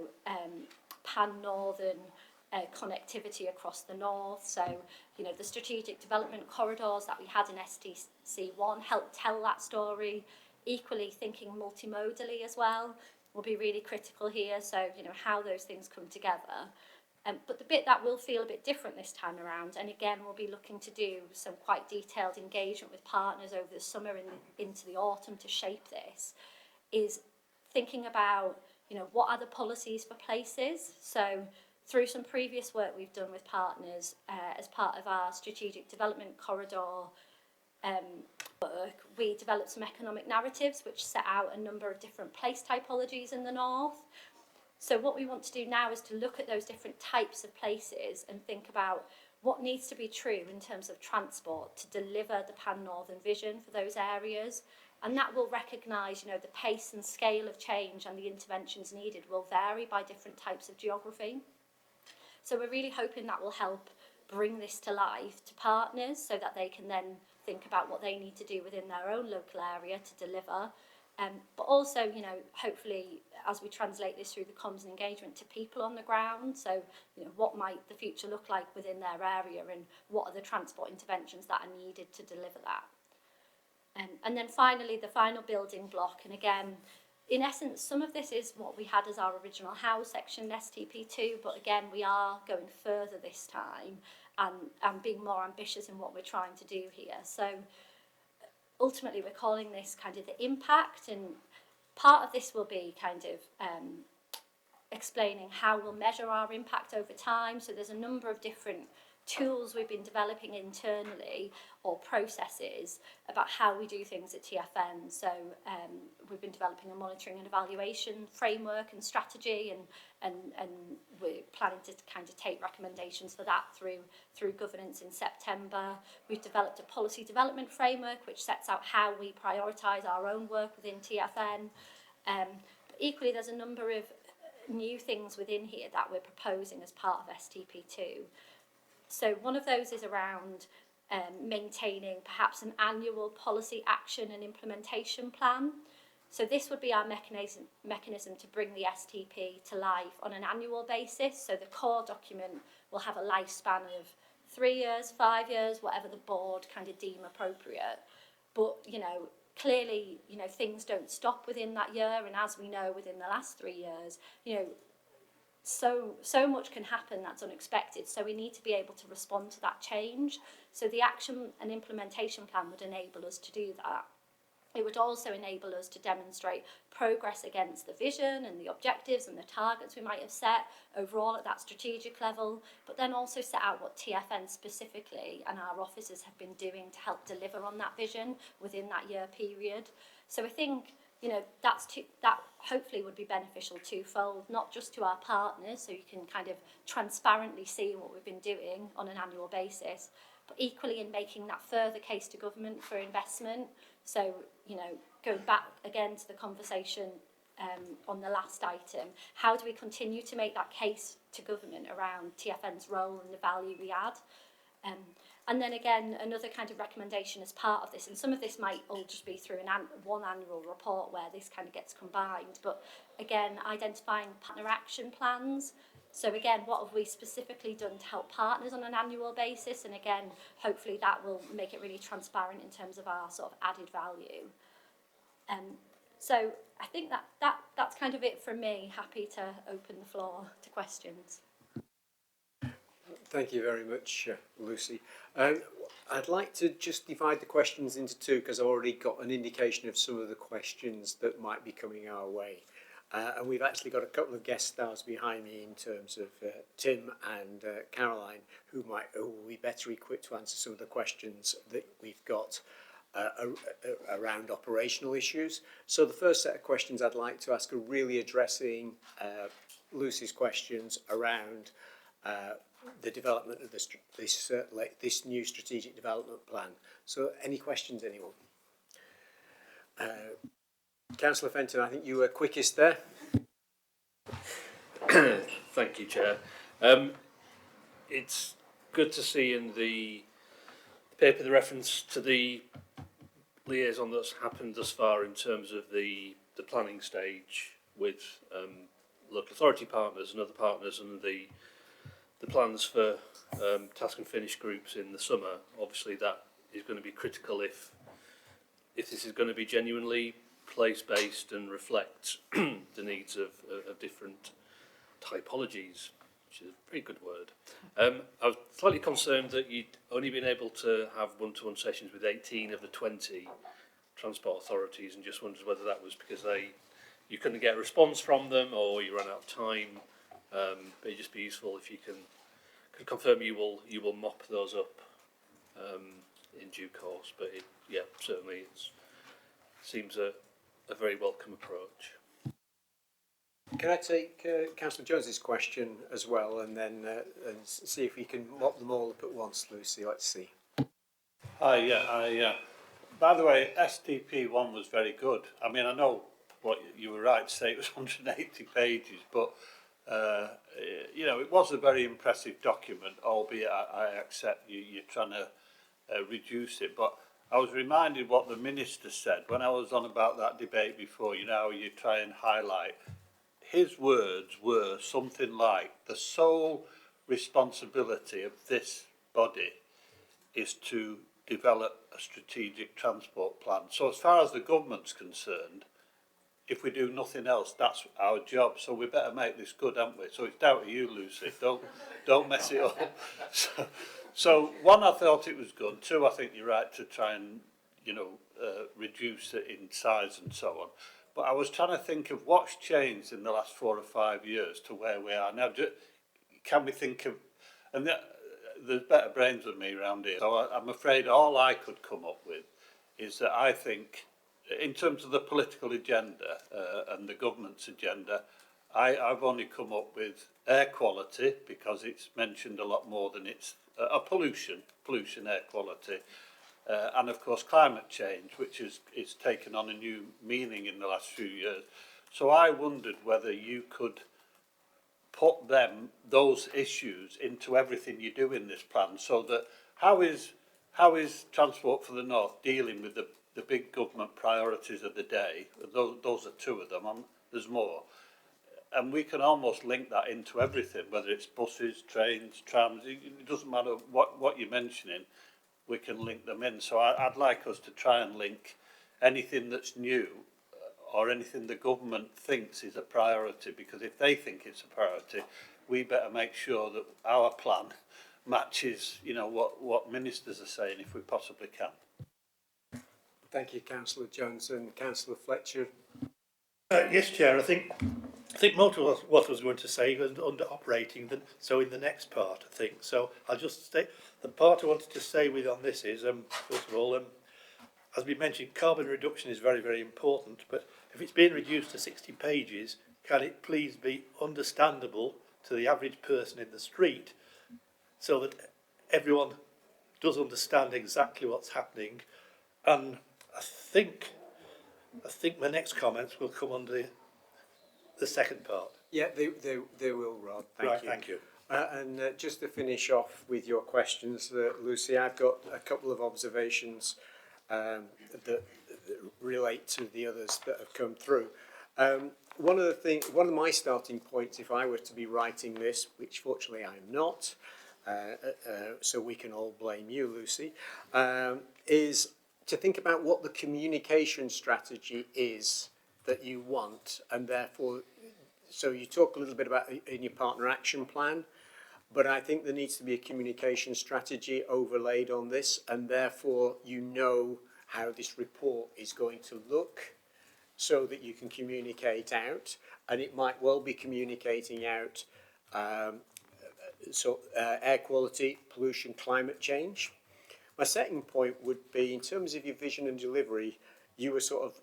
[SPEAKER 11] pan-northern connectivity across the north? So, you know, the strategic development corridors that we had in STC1 help tell that story. Equally, thinking multimodally as well will be really critical here. So, you know, how those things come together. But the bit that will feel a bit different this time around, and again, we'll be looking to do some quite detailed engagement with partners over the summer and into the autumn to shape this, is thinking about, you know, what are the policies for places? So through some previous work we've done with partners as part of our strategic development corridor work, we developed some economic narratives which set out a number of different place typologies in the north. So what we want to do now is to look at those different types of places and think about what needs to be true in terms of transport to deliver the pan-northern vision for those areas. And that will recognise, you know, the pace and scale of change and the interventions needed will vary by different types of geography. So we're really hoping that will help bring this to life to partners so that they can then think about what they need to do within their own local area to deliver. But also, you know, hopefully as we translate this through the comms and engagement to people on the ground, so, you know, what might the future look like within their area, and what are the transport interventions that are needed to deliver that. And then finally, the final building block, and again, in essence, some of this is what we had as our original how section in STP2, but again, we are going further this time and being more ambitious in what we're trying to do here. So ultimately, we're calling this kind of the impact, and part of this will be kind of explaining how we'll measure our impact over time. So there's a number of different tools we've been developing internally, or processes, about how we do things at TFN. So we've been developing a monitoring and evaluation framework and strategy, and we're planning to kind of take recommendations for that through governance in September. We've developed a policy development framework which sets out how we prioritise our own work within TFN. But equally, there's a number of new things within here that we're proposing as part of STP2. So one of those is around maintaining perhaps an annual policy action and implementation plan. So this would be our mechanism to bring the STP to life on an annual basis. So the core document will have a lifespan of 3 years, 5 years, whatever the board kind of deem appropriate. But, you know, clearly, you know, things don't stop within that year. And as we know, within the last 3 years, you know, so much can happen that's unexpected. So we need to be able to respond to that change. So the action and implementation plan would enable us to do that. It would also enable us to demonstrate progress against the vision and the objectives and the targets we might have set overall at that strategic level, but then also set out what TFN specifically and our officers have been doing to help deliver on that vision within that year period. So I think, you know, that hopefully would be beneficial twofold, not just to our partners, so you can kind of transparently see what we've been doing on an annual basis, but equally in making that further case to government for investment. So, you know, going back again to the conversation on the last item, how do we continue to make that case to government around TFN's role and the value we add? And then again, another kind of recommendation as part of this, and some of this might all just be through one annual report where this kind of gets combined, but again, identifying partner action plans. So again, what have we specifically done to help partners on an annual basis? And again, hopefully that will make it really transparent in terms of our sort of added value. So I think that's kind of it from me. Happy to open the floor to questions.
[SPEAKER 1] Thank you very much, Lucy. I'd like to just divide the questions into two because I've already got an indication of some of the questions that might be coming our way. And we've actually got a couple of guest stars behind me in terms of Tim and Caroline, who will be better equipped to answer some of the questions that we've got around operational issues. So the first set of questions I'd like to ask are really addressing Lucy's questions around the development of this new strategic development plan. So any questions, anyone? Councillor Fenton, I think you were quickest there.
[SPEAKER 10] Thank you, Chair. It's good to see in the paper the reference to the liaison that's happened thus far in terms of the planning stage with local authority partners and other partners, and the plans for task and finish groups in the summer. Obviously that is going to be critical if this is going to be genuinely place-based and reflect the needs of different typologies, which is a very good word. I was slightly concerned that you'd only been able to have one-to-one sessions with 18 of the 20 transport authorities, and just wondered whether that was because you couldn't get a response from them or you ran out of time. But it'd just be useful if you can confirm you will mop those up in due course. But certainly it seems a very welcome approach.
[SPEAKER 1] Can I take Councillor Jones's question as well, and then and see if we can mop them all up at once, Lucy? Let's see.
[SPEAKER 7] Hi, by the way, STP1 was very good. I mean, I know what you were right to say, it was 180 pages, but it was a very impressive document, albeit I accept you're trying to reduce it. But I was reminded what the Minister said when I was on about that debate before, you try and highlight. His words were something like, the sole responsibility of this body is to develop a strategic transport plan. So as far as the government's concerned, if we do nothing else, that's our job. So we better make this good, haven't we? So it's down to you, Lucy. Don't mess it up. So one, I thought it was good. Two, I think you're right to try and reduce it in size and so on. But I was trying to think of what's changed in the last 4 or 5 years to where we are now. Can we think of, and there's better brains than me around here. So I'm afraid all I could come up with is that I think, in terms of the political agenda and the government's agenda, I've only come up with air quality because it's mentioned a lot more than it's pollution, air quality. And of course climate change, which is taken on a new meaning in the last few years. So I wondered whether you could put those issues into everything you do in this plan, so that how is Transport for the North dealing with the big government priorities of the day? Those are two of them, there's more. And we can almost link that into everything, whether it's buses, trains, trams, it doesn't matter what you're mentioning, we can link them in. So I'd like us to try and link anything that's new or anything the government thinks is a priority, because if they think it's a priority, we better make sure that our plan matches, what ministers are saying, if we possibly can.
[SPEAKER 1] Thank you, Councillor Jones. And Councillor Fletcher.
[SPEAKER 9] Yes, Chair. I think most of what I was going to say was under operating, so in the next part, I think. So I'll just state, the part I wanted to say on this is, first of all, as we mentioned, carbon reduction is very, very important, but if it's being reduced to 60 pages, can it please be understandable to the average person in the street, so that everyone does understand exactly what's happening? And I think my next comments will come under the second part.
[SPEAKER 1] Yeah, they will, Rod. Thank you.
[SPEAKER 9] Thank you.
[SPEAKER 1] Just to finish off with your questions, Lucy, I've got a couple of observations that relate to the others that have come through. One of my starting points, if I were to be writing this, which fortunately I am not, so we can all blame you, Lucy, is to think about what the communication strategy is that you want, and therefore, so you talk a little bit about in your partner action plan, but I think there needs to be a communication strategy overlaid on this, and therefore you know how this report is going to look so that you can communicate out, and it might well be communicating out air quality, pollution, climate change. My second point would be, in terms of your vision and delivery, you were sort of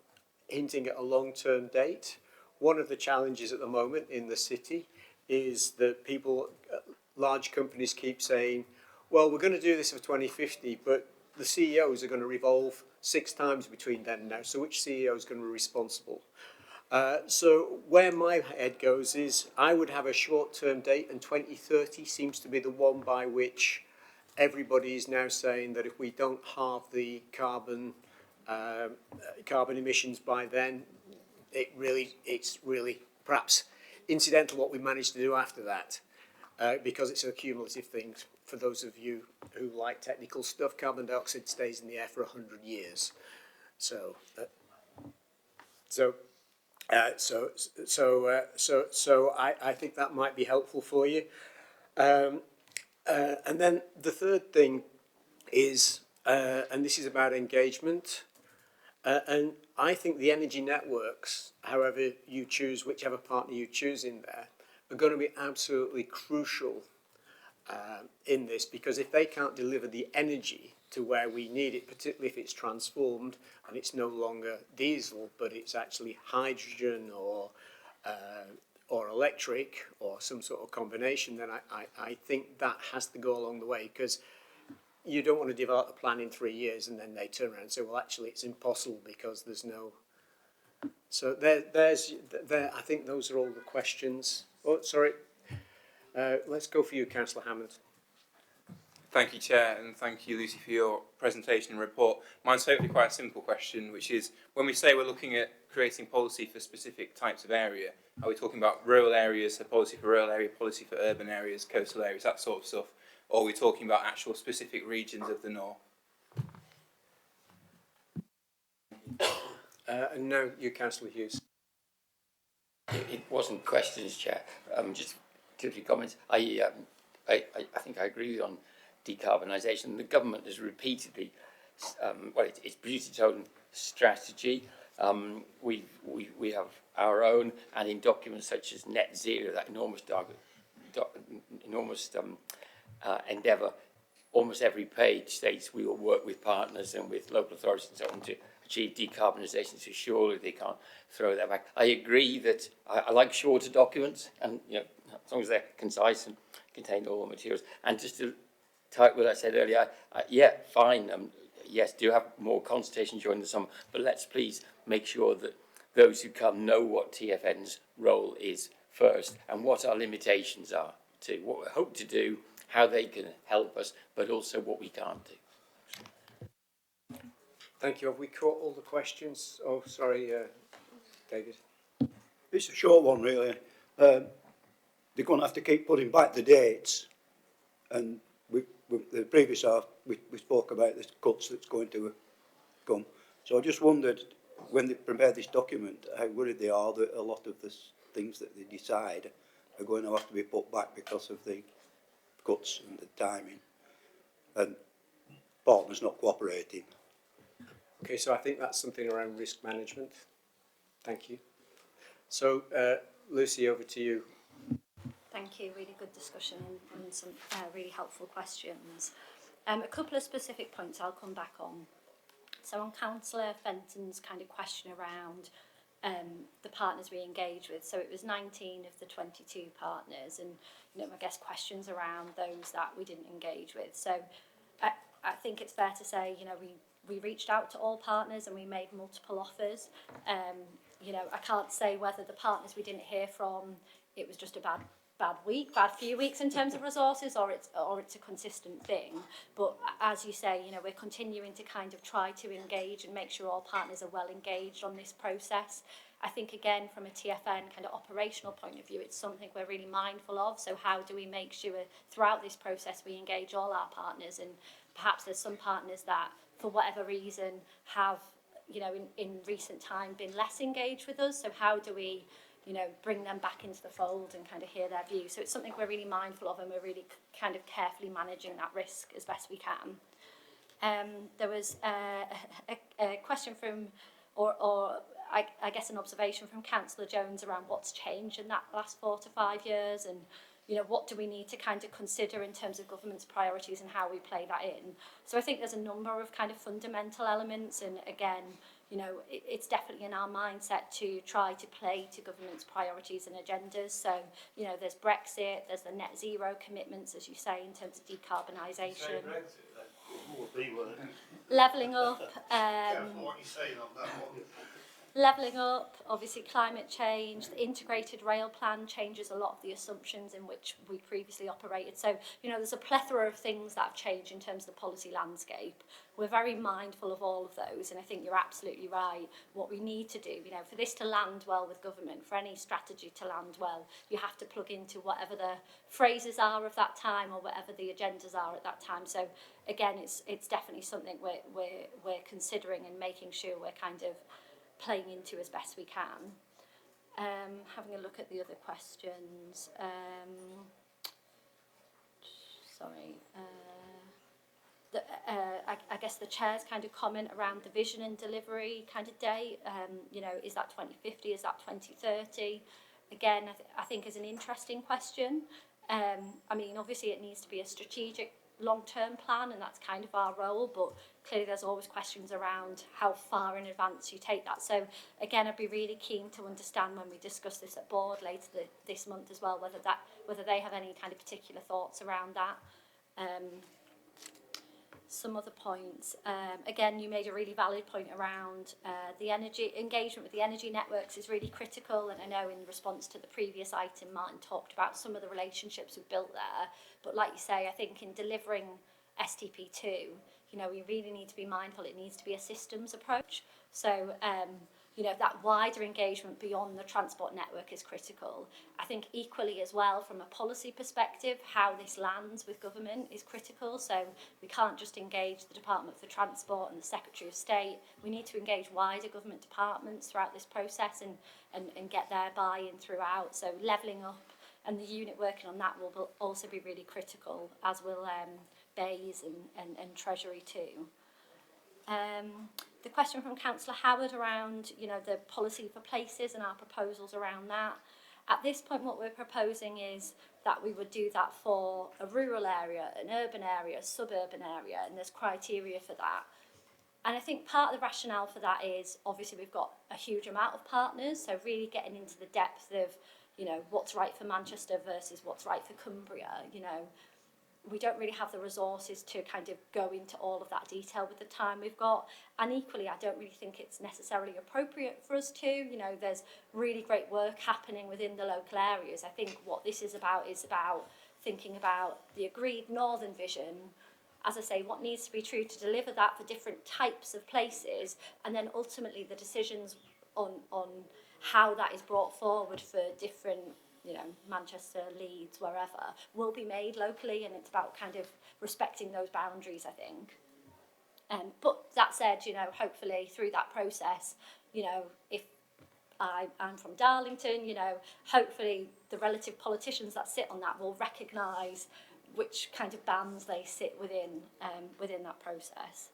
[SPEAKER 1] hinting at a long-term date. One of the challenges at the moment in the city is that people, large companies keep saying, well, we're going to do this for 2050, but the CEOs are going to revolve 6 times between then and now. So which CEO is going to be responsible? So where my head goes is I would have a short-term date, and 2030 seems to be the one by which everybody is now saying that if we don't halve the carbon emissions by then, it's really perhaps incidental what we managed to do after that, because it's a cumulative thing. For those of you who like technical stuff, carbon dioxide stays in the air for 100 years. So I think that might be helpful for you. And then the third thing is, and this is about engagement, and I think the energy networks, however you choose, whichever partner you choose in there, are going to be absolutely crucial in this, because if they can't deliver the energy to where we need it, particularly if it's transformed and it's no longer diesel, but it's actually hydrogen or electric or some sort of combination, then I think that has to go along the way, because you don't want to develop a plan in 3 years and then they turn around and say, well, actually, it's impossible because there's no... So there, I think those are all the questions. Oh, sorry. Let's go for you, Councillor Hammond.
[SPEAKER 12] Thank you, Chair, and thank you, Lucy, for your presentation and report. Mine's hopefully quite a simple question, which is, when we say we're looking at creating policy for specific types of area, are we talking about rural areas, so policy for rural area, policy for urban areas, coastal areas, that sort of stuff, or are we talking about actual specific regions of the north?
[SPEAKER 1] And now you, Councillor Hughes.
[SPEAKER 3] It wasn't questions, Chair. Just 2 or 3 comments. I think I agree with you on decarbonisation. The government has repeatedly, it's produced its own strategy. We have our own, and in documents such as net zero, that enormous endeavour, almost every page states we will work with partners and with local authorities and so on to achieve decarbonisation, so surely they can't throw that back. I agree that I like shorter documents, and as long as they're concise and contain all the materials. And just to type what I said earlier, yeah, fine, yes, do have more consultation during the summer, but let's please make sure that those who come know what TFN's role is first and what our limitations are to what we hope to do, how they can help us, but also what we can't do.
[SPEAKER 1] Thank you. Have we caught all the questions? Oh, sorry, David.
[SPEAKER 13] It's a short one, really. They're going to have to keep putting back the dates, and the previous half we spoke about the cuts that's going to come. So I just wondered, when they prepared this document, how worried they are that a lot of the things that they decide are going to have to be put back because of the cuts and the timing, and partners not cooperating.
[SPEAKER 1] Okay, so I think that's something around risk management. Thank you. So, Lucy, over to you.
[SPEAKER 11] Thank you. Really good discussion and some really helpful questions. A couple of specific points I'll come back on. So on Councillor Fenton's kind of question around the partners we engage with. So it was 19 of the 22 partners, and I guess questions around those that we didn't engage with. So I think it's fair to say, we reached out to all partners and we made multiple offers. I can't say whether the partners we didn't hear from, it was just a bad bad week, bad few weeks in terms of resources, or it's a consistent thing. But as you say, you know, we're continuing to kind of try to engage and make sure all partners are well engaged on this process. I think, again, from a TFN kind of operational point of view, it's something we're really mindful of. So how do we make sure throughout this process we engage all our partners? And perhaps there's some partners that, for whatever reason, have, you know, in recent time been less engaged with us. So how do we, you know, bring them back into the fold and kind of hear their views? So it's something we're really mindful of, and we're really kind of carefully managing that risk as best we can. There was a question from, I guess an observation from Councillor Jones around what's changed in that last 4 to 5 years, and, you know, what do we need to kind of consider in terms of government's priorities and how we play that in. So I think there's a number of kind of fundamental elements, and again, you know, it's definitely in our mindset to try to play to government's priorities and agendas. So, you know, there's Brexit, there's the net zero commitments, as you say, in terms of decarbonisation. Levelling up. Levelling up, obviously climate change, the integrated rail plan changes a lot of the assumptions in which we previously operated. So, you know, there's a plethora of things that have changed in terms of the policy landscape. We're very mindful of all of those, and I think you're absolutely right. What we need to do, you know, for this to land well with government, for any strategy to land well, you have to plug into whatever the phrases are of that time or whatever the agendas are at that time. So, again, it's definitely something we're considering and making sure we're kind of playing into as best we can. Having a look at the other questions. I guess the chair's kind of comment around the vision and delivery kind of date. You know, is that 2050? Is that 2030? Again, I think is an interesting question. I mean, obviously it needs to be a strategic long-term plan, and that's kind of our role, but clearly there's always questions around how far in advance you take that. So again, I'd be really keen to understand when we discuss this at board later this month as well, whether they have any kind of particular thoughts around that. Some other points. Again, you made a really valid point around the energy engagement with the energy networks is really critical, and I know in response to the previous item, Martin talked about some of the relationships we've built there. But like you say, I think in delivering STP2, you know, we really need to be mindful it needs to be a systems approach. So, you know, that wider engagement beyond the transport network is critical. I think equally as well, from a policy perspective, how this lands with government is critical. So we can't just engage the Department for Transport and the Secretary of State. We need to engage wider government departments throughout this process and get their buy-in throughout. So levelling up, and the unit working on that will also be really critical, as will BEIS and Treasury too. The question from Councillor Howard around, you know, the policy for places and our proposals around that. At this point, what we're proposing is that we would do that for a rural area, an urban area, a suburban area, and there's criteria for that. And I think part of the rationale for that is, obviously, we've got a huge amount of partners, so really getting into the depth of, you know, what's right for Manchester versus what's right for Cumbria, you know. We don't really have the resources to kind of go into all of that detail with the time we've got. And equally, I don't really think it's necessarily appropriate for us to. You know, there's really great work happening within the local areas. I think what this is about thinking about the agreed northern vision. As I say, what needs to be true to deliver that for different types of places, and then ultimately the decisions on how that is brought forward for different, you know, Manchester, Leeds, wherever, will be made locally, and it's about kind of respecting those boundaries, I think. But that said, you know, hopefully through that process, you know, if I'm from Darlington, you know, hopefully the relative politicians that sit on that will recognise which kind of bands they sit within that process.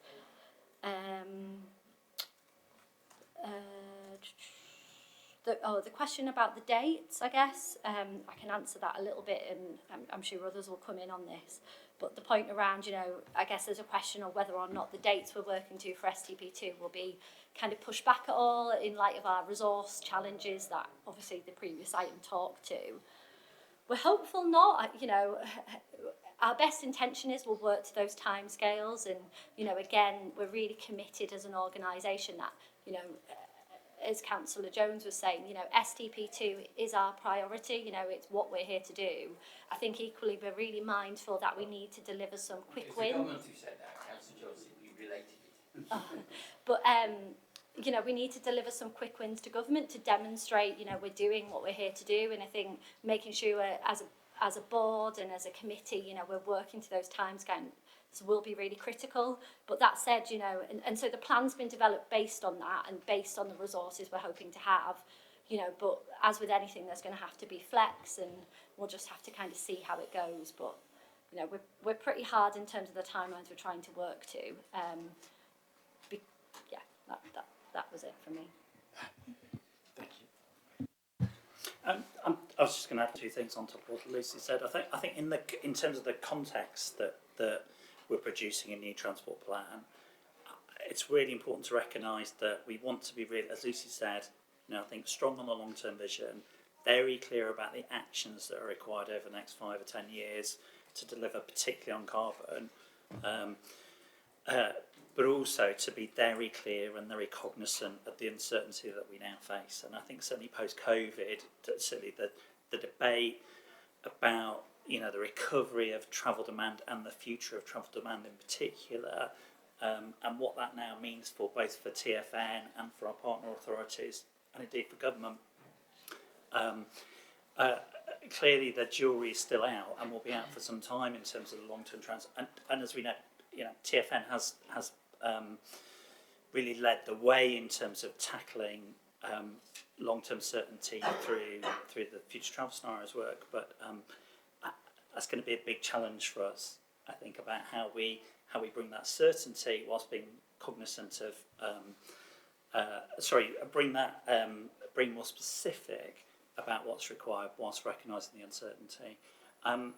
[SPEAKER 11] The question about the dates, I guess, I can answer that a little bit, and I'm sure others will come in on this. But the point around, you know, I guess there's a question of whether or not the dates we're working to for STP2 will be kind of pushed back at all in light of our resource challenges that obviously the previous item talked to. We're hopeful not, you know. Our best intention is we'll work to those timescales, and, you know, again, we're really committed as an organisation that, you know, as Councillor Jones was saying, you know, STP2 is our priority, you know, it's what we're here to do. I think equally we're really mindful that we need to deliver some quick wins.
[SPEAKER 3] It's the government who said that, Councillor Jones, we related it.
[SPEAKER 11] But you know, we need to deliver some quick wins to government to demonstrate, you know, we're doing what we're here to do. And I think making sure as a board and as a committee, you know, we're working to those timescales will be really critical. But that said, you know, and so the plan's been developed based on that and based on the resources we're hoping to have, you know, but as with anything, there's going to have to be flex, and we'll just have to kind of see how it goes. But, you know, we're pretty hard in terms of the timelines we're trying to work to. Yeah, that was it for me.
[SPEAKER 1] Thank you.
[SPEAKER 14] I was just going to add two things on top of what Lucy said. I think in terms of the context that we're producing a new transport plan, it's really important to recognise that we want to be really, as Lucy said, you know, I think strong on the long-term vision, very clear about the actions that are required over the next 5 or 10 years to deliver, particularly on carbon. But also to be very clear and very cognizant of the uncertainty that we now face. And I think certainly post-COVID, certainly the debate about, you know, the recovery of travel demand and the future of travel demand in particular, and what that now means for both for TfN and for our partner authorities, and indeed for government. Clearly the jury is still out and will be out for some time in terms of the long-term transport. And as we know, you know, TfN has really led the way in terms of tackling long-term certainty through the future travel scenarios work. But that's going to be a big challenge for us, I think, about how we bring that certainty whilst being cognizant of bring more specific about what's required whilst recognising the uncertainty. And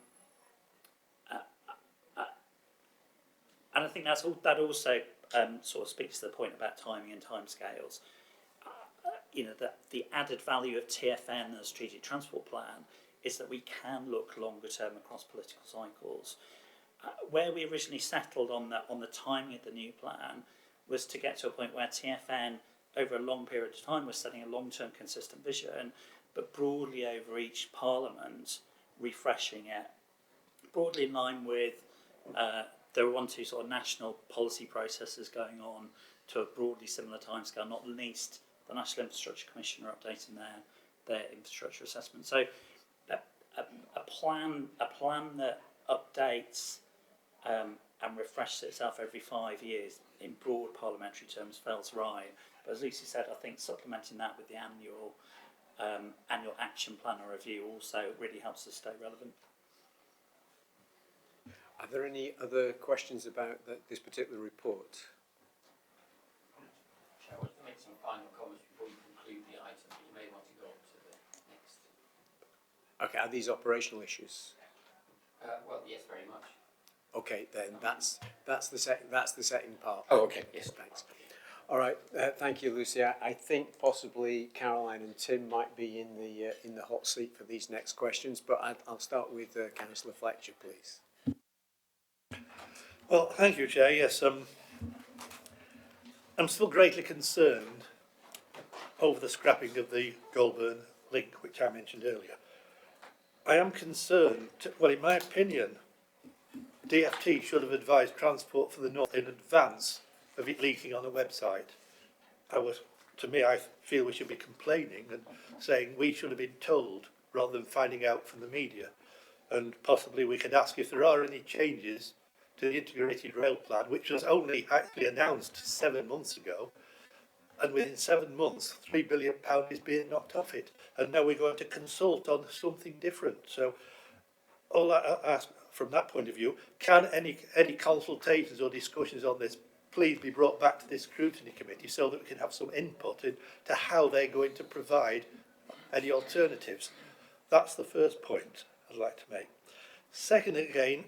[SPEAKER 14] I think that also sort of speaks to the point about timing and timescales. You know, that the added value of TfN and the Strategic Transport Plan is that we can look longer term across political cycles. Where we originally settled on the timing of the new plan was to get to a point where TfN, over a long period of time, was setting a long-term consistent vision, but broadly over each parliament, refreshing it, broadly in line with there were 1 or 2 sort of national policy processes going on to a broadly similar timescale, not least the National Infrastructure Commission are updating their infrastructure assessment. So a plan that updates and refreshes itself every 5 years in broad parliamentary terms feels right. But as Lucy said, I think supplementing that with the annual action plan or review also really helps us stay relevant.
[SPEAKER 1] Are there any other questions about this particular report?
[SPEAKER 3] I want to make some final comments before you conclude the item, but you may want to go on to the next.
[SPEAKER 1] Okay, are these operational issues?
[SPEAKER 3] Well, yes, very much.
[SPEAKER 1] Okay, then that's the second part.
[SPEAKER 3] Oh, okay, yes.
[SPEAKER 1] Thanks. All right, thank you, Lucy. I think possibly Caroline and Tim might be in the hot seat for these next questions, but I'll start with Councillor Fletcher, please.
[SPEAKER 9] Well, thank you, Chair. Yes, I'm still greatly concerned over the scrapping of the Goulburn link, which I mentioned earlier. I am concerned, well, in my opinion, DFT should have advised Transport for the North in advance of it leaking on a website. I feel we should be complaining and saying we should have been told rather than finding out from the media. And possibly we could ask if there are any changes to the integrated rail plan, which was only actually announced 7 months ago, and within 7 months £3 billion is being knocked off it, and now we're going to consult on something different. So all I ask from that point of view, can any consultations or discussions on this please be brought back to this Scrutiny Committee so that we can have some input into how they're going to provide any alternatives? That's the first point I'd like to make. Second, again,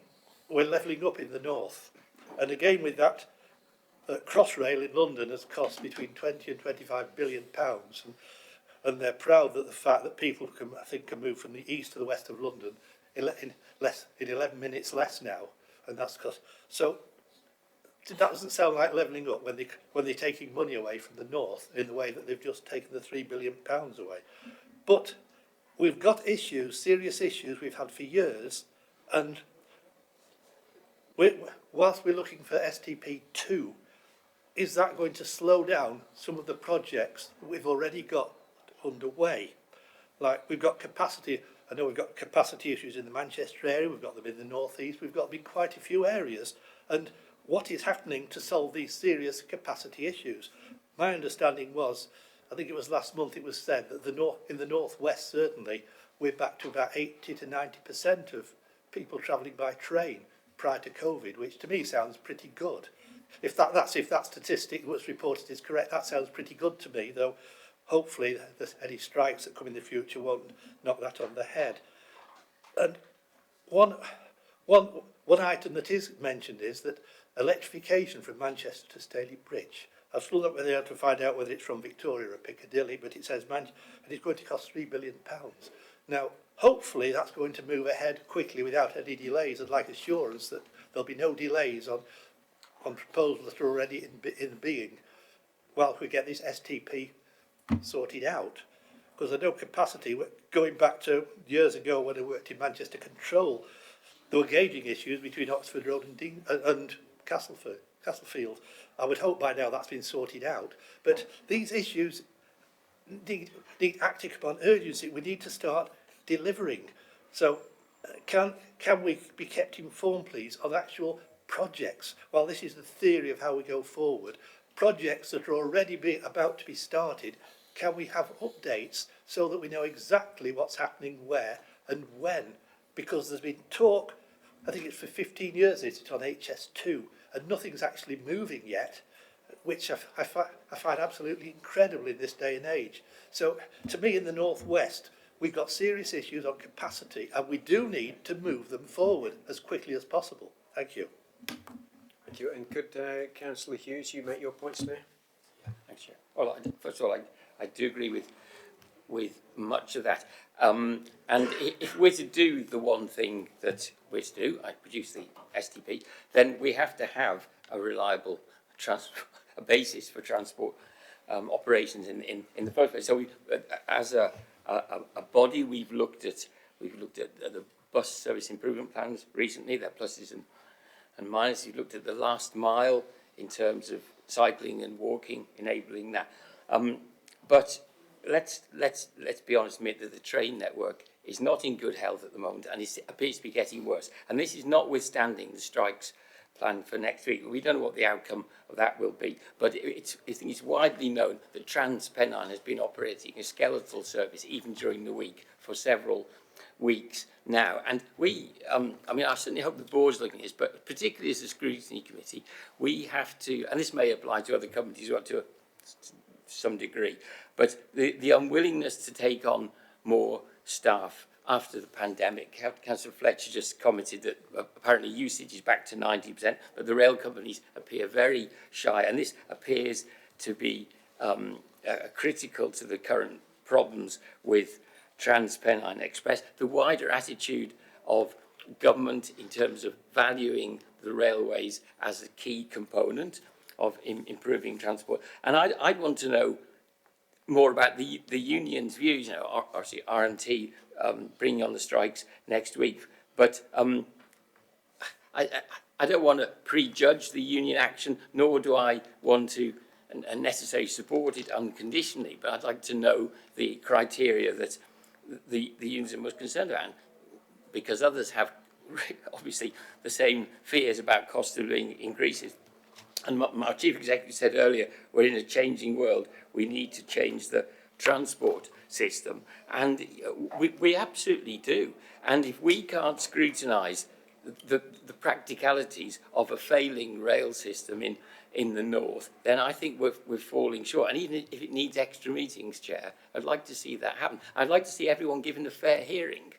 [SPEAKER 9] we're levelling up in the north. And again with that, Crossrail in London has cost between 20 and 25 billion pounds. And they're proud that the fact that people can move from the east to the west of London in 11 minutes less now. And that's cost. So that doesn't sound like levelling up when they're taking money away from the north in the way that they've just taken the £3 billion away. But we've got issues, serious issues we've had for years, and whilst we're looking for STP2, is that going to slow down some of the projects that we've already got underway? Like, we've got capacity, I know we've got capacity issues in the Manchester area, we've got them in the North East, we've got in quite a few areas. And what is happening to solve these serious capacity issues? My understanding was, I think it was last month it was said that in the North West certainly, we're back to about 80 to 90% of people travelling by train prior to COVID, which to me sounds pretty good. If that statistic was reported is correct, that sounds pretty good to me, though hopefully any strikes that come in the future won't knock that on the head. And one item that is mentioned is that electrification from Manchester to Staley Bridge. I've still not been able to find out whether it's from Victoria or Piccadilly, but it says and it's going to cost £3 billion. Now, hopefully that's going to move ahead quickly without any delays. I'd like assurance that there'll be no delays on proposals that are already in being while we get this STP sorted out. Because I know capacity, going back to years ago when I worked in Manchester Control, there were gauging issues between Oxford Road and Castlefield. I would hope by now that's been sorted out. But these issues need acting upon urgency. We need to start delivering. So can we be kept informed, please, of actual projects? Well, this is the theory of how we go forward. Projects that are already about to be started, can we have updates so that we know exactly what's happening where and when? Because there's been talk, I think it's for 15 years it's on HS2, and nothing's actually moving yet, which I find absolutely incredible in this day and age. So to me, in the Northwest, we've got serious issues on capacity, and we do need to move them forward as quickly as possible. Thank you.
[SPEAKER 1] Thank you. And could Councillor Hughes, you make your points now?
[SPEAKER 3] Thanks, Chair. Well, first of all, I do agree with much of that. And if we're to do the one thing that we're to do, I produce the STP, then we have to have a reliable a basis for transport operations in the first place. So we, as a body, we've looked at the bus service improvement plans recently. There are pluses and minuses. We've looked at the last mile in terms of cycling and walking, enabling that. But let's be honest, admit that the train network is not in good health at the moment, and it appears to be getting worse. And this is notwithstanding the strikes planned for next week. We don't know what the outcome of that will be, but I think it's widely known that TransPennine has been operating a skeletal service even during the week for several weeks now. And we, I mean, I certainly hope the board's looking at this, but particularly as a Scrutiny Committee, we have to, and this may apply to other companies as well to some degree, but the unwillingness to take on more staff after the pandemic. Councillor Fletcher just commented that apparently usage is back to 90%, but the rail companies appear very shy, and this appears to be critical to the current problems with TransPennine Express. The wider attitude of government in terms of valuing the railways as a key component of improving transport. And I'd want to know more about the union's views, you know, obviously RMT bringing on the strikes next week. But I don't want to prejudge the union action, nor do I want to necessarily support it unconditionally, but I'd like to know the criteria that the unions are most concerned about, because others have obviously the same fears about cost of living increases. And my chief executive said earlier, we're in a changing world. We need to change the transport system. And we absolutely do. And if we can't scrutinise the practicalities of a failing rail system in the north, then I think we're falling short. And even if it needs extra meetings, Chair, I'd like to see that happen. I'd like to see everyone given a fair hearing.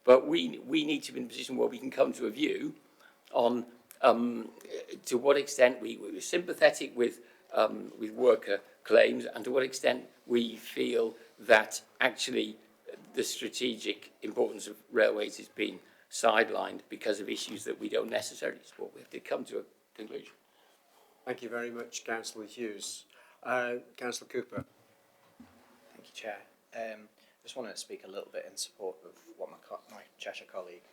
[SPEAKER 3] But we need to be in a position where we can come to a view on to what extent we're sympathetic with worker claims, and to what extent we feel that actually the strategic importance of railways is being sidelined because of issues that we don't necessarily support. We have to come to a conclusion.
[SPEAKER 1] Thank you very much, Councillor Hughes. Councillor Cooper.
[SPEAKER 8] Thank you, Chair. Just want to speak a little bit in support of what my Cheshire colleague,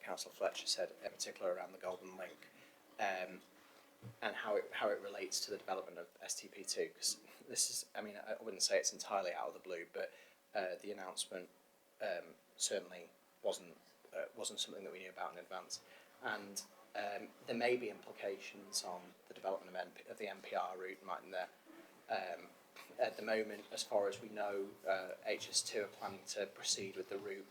[SPEAKER 8] Councillor Fletcher, said, in particular around the Golden Link, and how it relates to the development of STP2. Because this is, I mean, I wouldn't say it's entirely out of the blue, but the announcement certainly wasn't something that we knew about in advance, and there may be implications on the development of the NPR route, mightn't there? At the moment, as far as we know, HS2 are planning to proceed with the route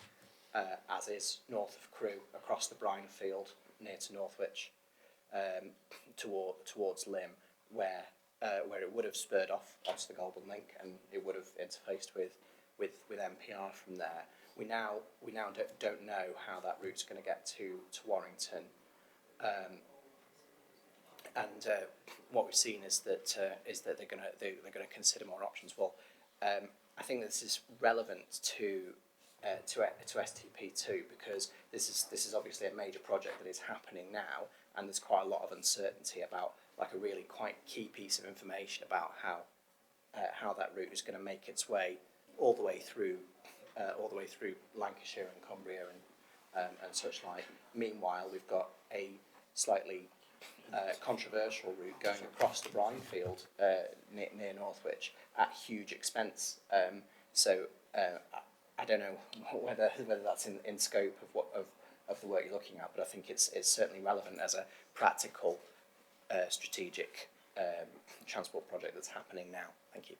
[SPEAKER 8] as is north of Crewe, across the brine field near to Northwich, towards Lymm, where it would have spurred off onto the Golden Link, and it would have interfaced with NPR from there. We now don't know how that route's going to get to Warrington. What we've seen is that they're going to consider more options. Well, I think this is relevant to STP2 because this is obviously a major project that is happening now, and there's quite a lot of uncertainty about like a really quite key piece of information about how that route is going to make its way all the way through Lancashire and Cumbria and such like. Meanwhile, we've got a slightly controversial route going across the brine field near Northwich at huge expense. I don't know whether that's in scope of the work you're looking at, but I think it's certainly relevant as a practical strategic transport project that's happening now. Thank you.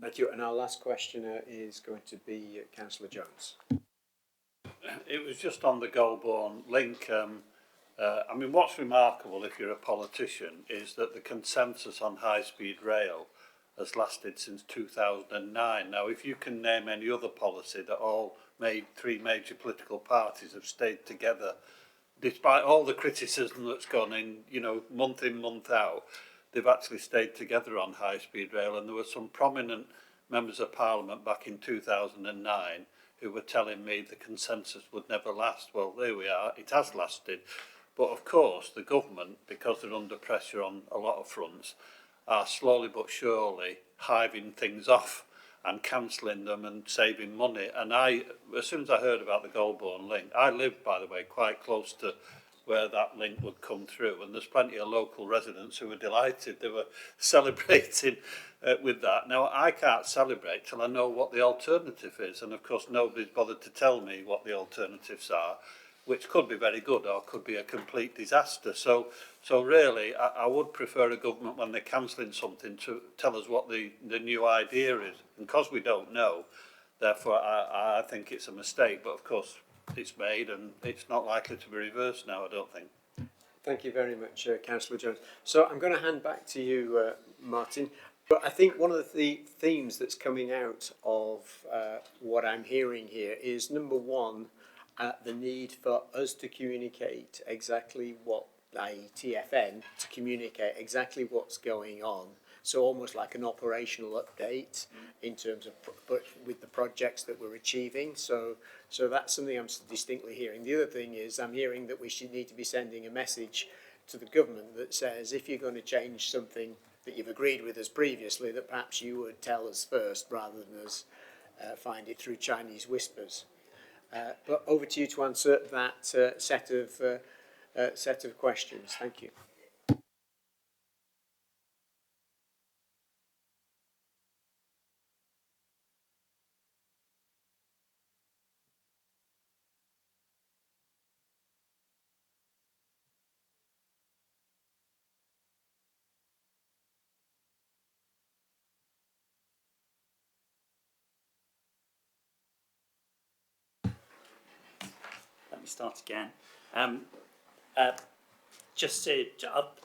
[SPEAKER 1] Thank you. And our last questioner is going to be Councillor Jones.
[SPEAKER 7] It was just on the Goulburn link. I mean, what's remarkable if you're a politician is that the consensus on high-speed rail has lasted since 2009. Now, if you can name any other policy that three major political parties have stayed together, despite all the criticism that's gone in, month in, month out, they've actually stayed together on high-speed rail. And there were some prominent members of Parliament back in 2009 who were telling me the consensus would never last. Well, there we are. It has lasted. But of course, the government, because they're under pressure on a lot of fronts, are slowly but surely hiving things off and cancelling them and saving money. And as soon as I heard about the Goulburn link, I live, by the way, quite close to where that link would come through. And there's plenty of local residents who were delighted. They were celebrating with that. Now, I can't celebrate till I know what the alternative is. And of course, nobody's bothered to tell me what the alternatives are, which could be very good or could be a complete disaster. So really, I would prefer a government, when they're cancelling something, to tell us what the new idea is. And because we don't know, therefore, I think it's a mistake. But of course, it's made, and it's not likely to be reversed now, I don't think.
[SPEAKER 1] Thank you very much, Councillor Jones. So I'm going to hand back to you, Martin. But I think one of the themes that's coming out of what I'm hearing here is, number one, the need for us to communicate exactly what, i.e. TFN, to communicate exactly what's going on. So almost like an operational update in terms of with the projects that we're achieving. So that's something I'm distinctly hearing. The other thing is I'm hearing that we should need to be sending a message to the government that says if you're going to change something that you've agreed with us previously, that perhaps you would tell us first rather than us find it through Chinese whispers. But over to you to answer that set of questions. Thank you.
[SPEAKER 14] Let me start again.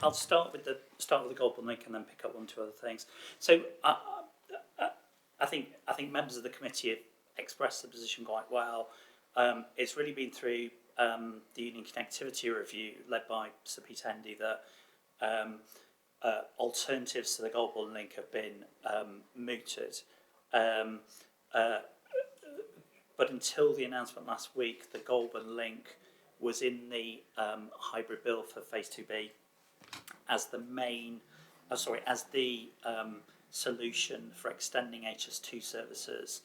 [SPEAKER 14] I'll start with the Goulburn link and then pick up 1 or 2 other things. So I think members of the committee have expressed the position quite well. It's really been through the Union Connectivity Review led by Sir Peter Hendy that alternatives to the Goulburn link have been mooted. But until the announcement last week, the Goulburn link was in the hybrid bill for Phase 2B, as the main, as the solution for extending HS2 services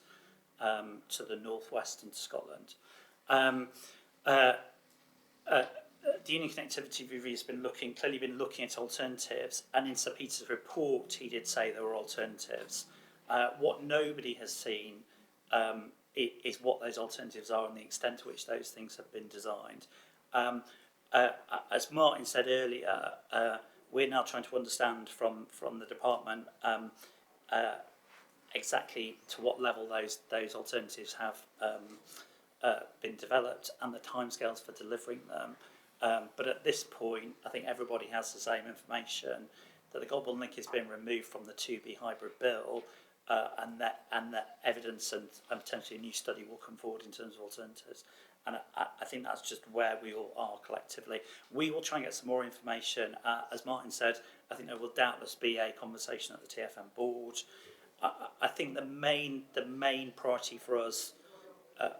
[SPEAKER 14] to the northwest and to Scotland. The Union Connectivity Review has clearly been looking at alternatives, and in Sir Peter's report he did say there were alternatives. What nobody has seen is what those alternatives are and the extent to which those things have been designed. As Martin said earlier, we're now trying to understand from the department exactly to what level those alternatives have been developed and the timescales for delivering them. But at this point, I think everybody has the same information, that the Goulburn link has been removed from the 2B hybrid bill, and that evidence and potentially a new study will come forward in terms of alternatives. And I think that's just where we all are collectively. We will try and get some more information. As Martin said, I think there will doubtless be a conversation at the TFM board. I think the main priority for us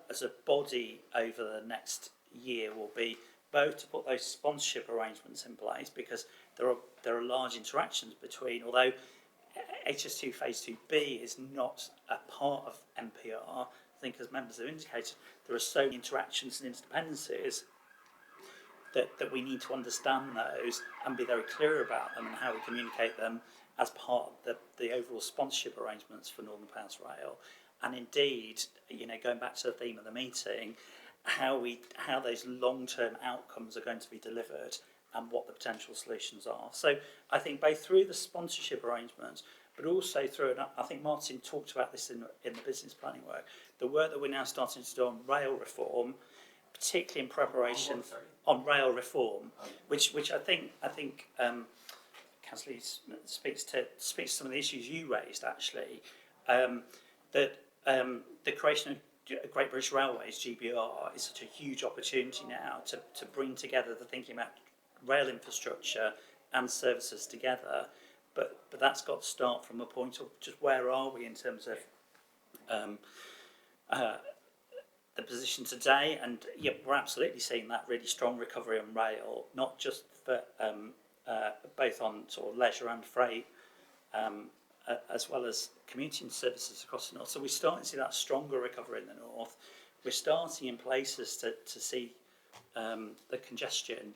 [SPEAKER 14] as a body over the next year will be both to put those sponsorship arrangements in place, because there are large interactions between, although HS2 Phase 2B is not a part of MPR, I think as members have indicated, there are so many interactions and interdependencies that we need to understand those and be very clear about them and how we communicate them as part of the overall sponsorship arrangements for Northern Powers Rail. And indeed, going back to the theme of the meeting, how those long-term outcomes are going to be delivered and what the potential solutions are. So I think both through the sponsorship arrangements, but also through, and I think Martin talked about this in the business planning work, the work that we're now starting to do on rail reform, particularly in preparation on rail reform, which I think Councillor speaks to some of the issues you raised actually, that the creation of Great British Railways, GBR, is such a huge opportunity now to bring together the thinking about rail infrastructure and services together, but that's got to start from a point of just where are we in terms of the position today. And yeah, we're absolutely seeing that really strong recovery on rail, not just for both on sort of leisure and freight, as well as commuting services across the north. So we're starting to see that stronger recovery in the north. We're starting in places to see the congestion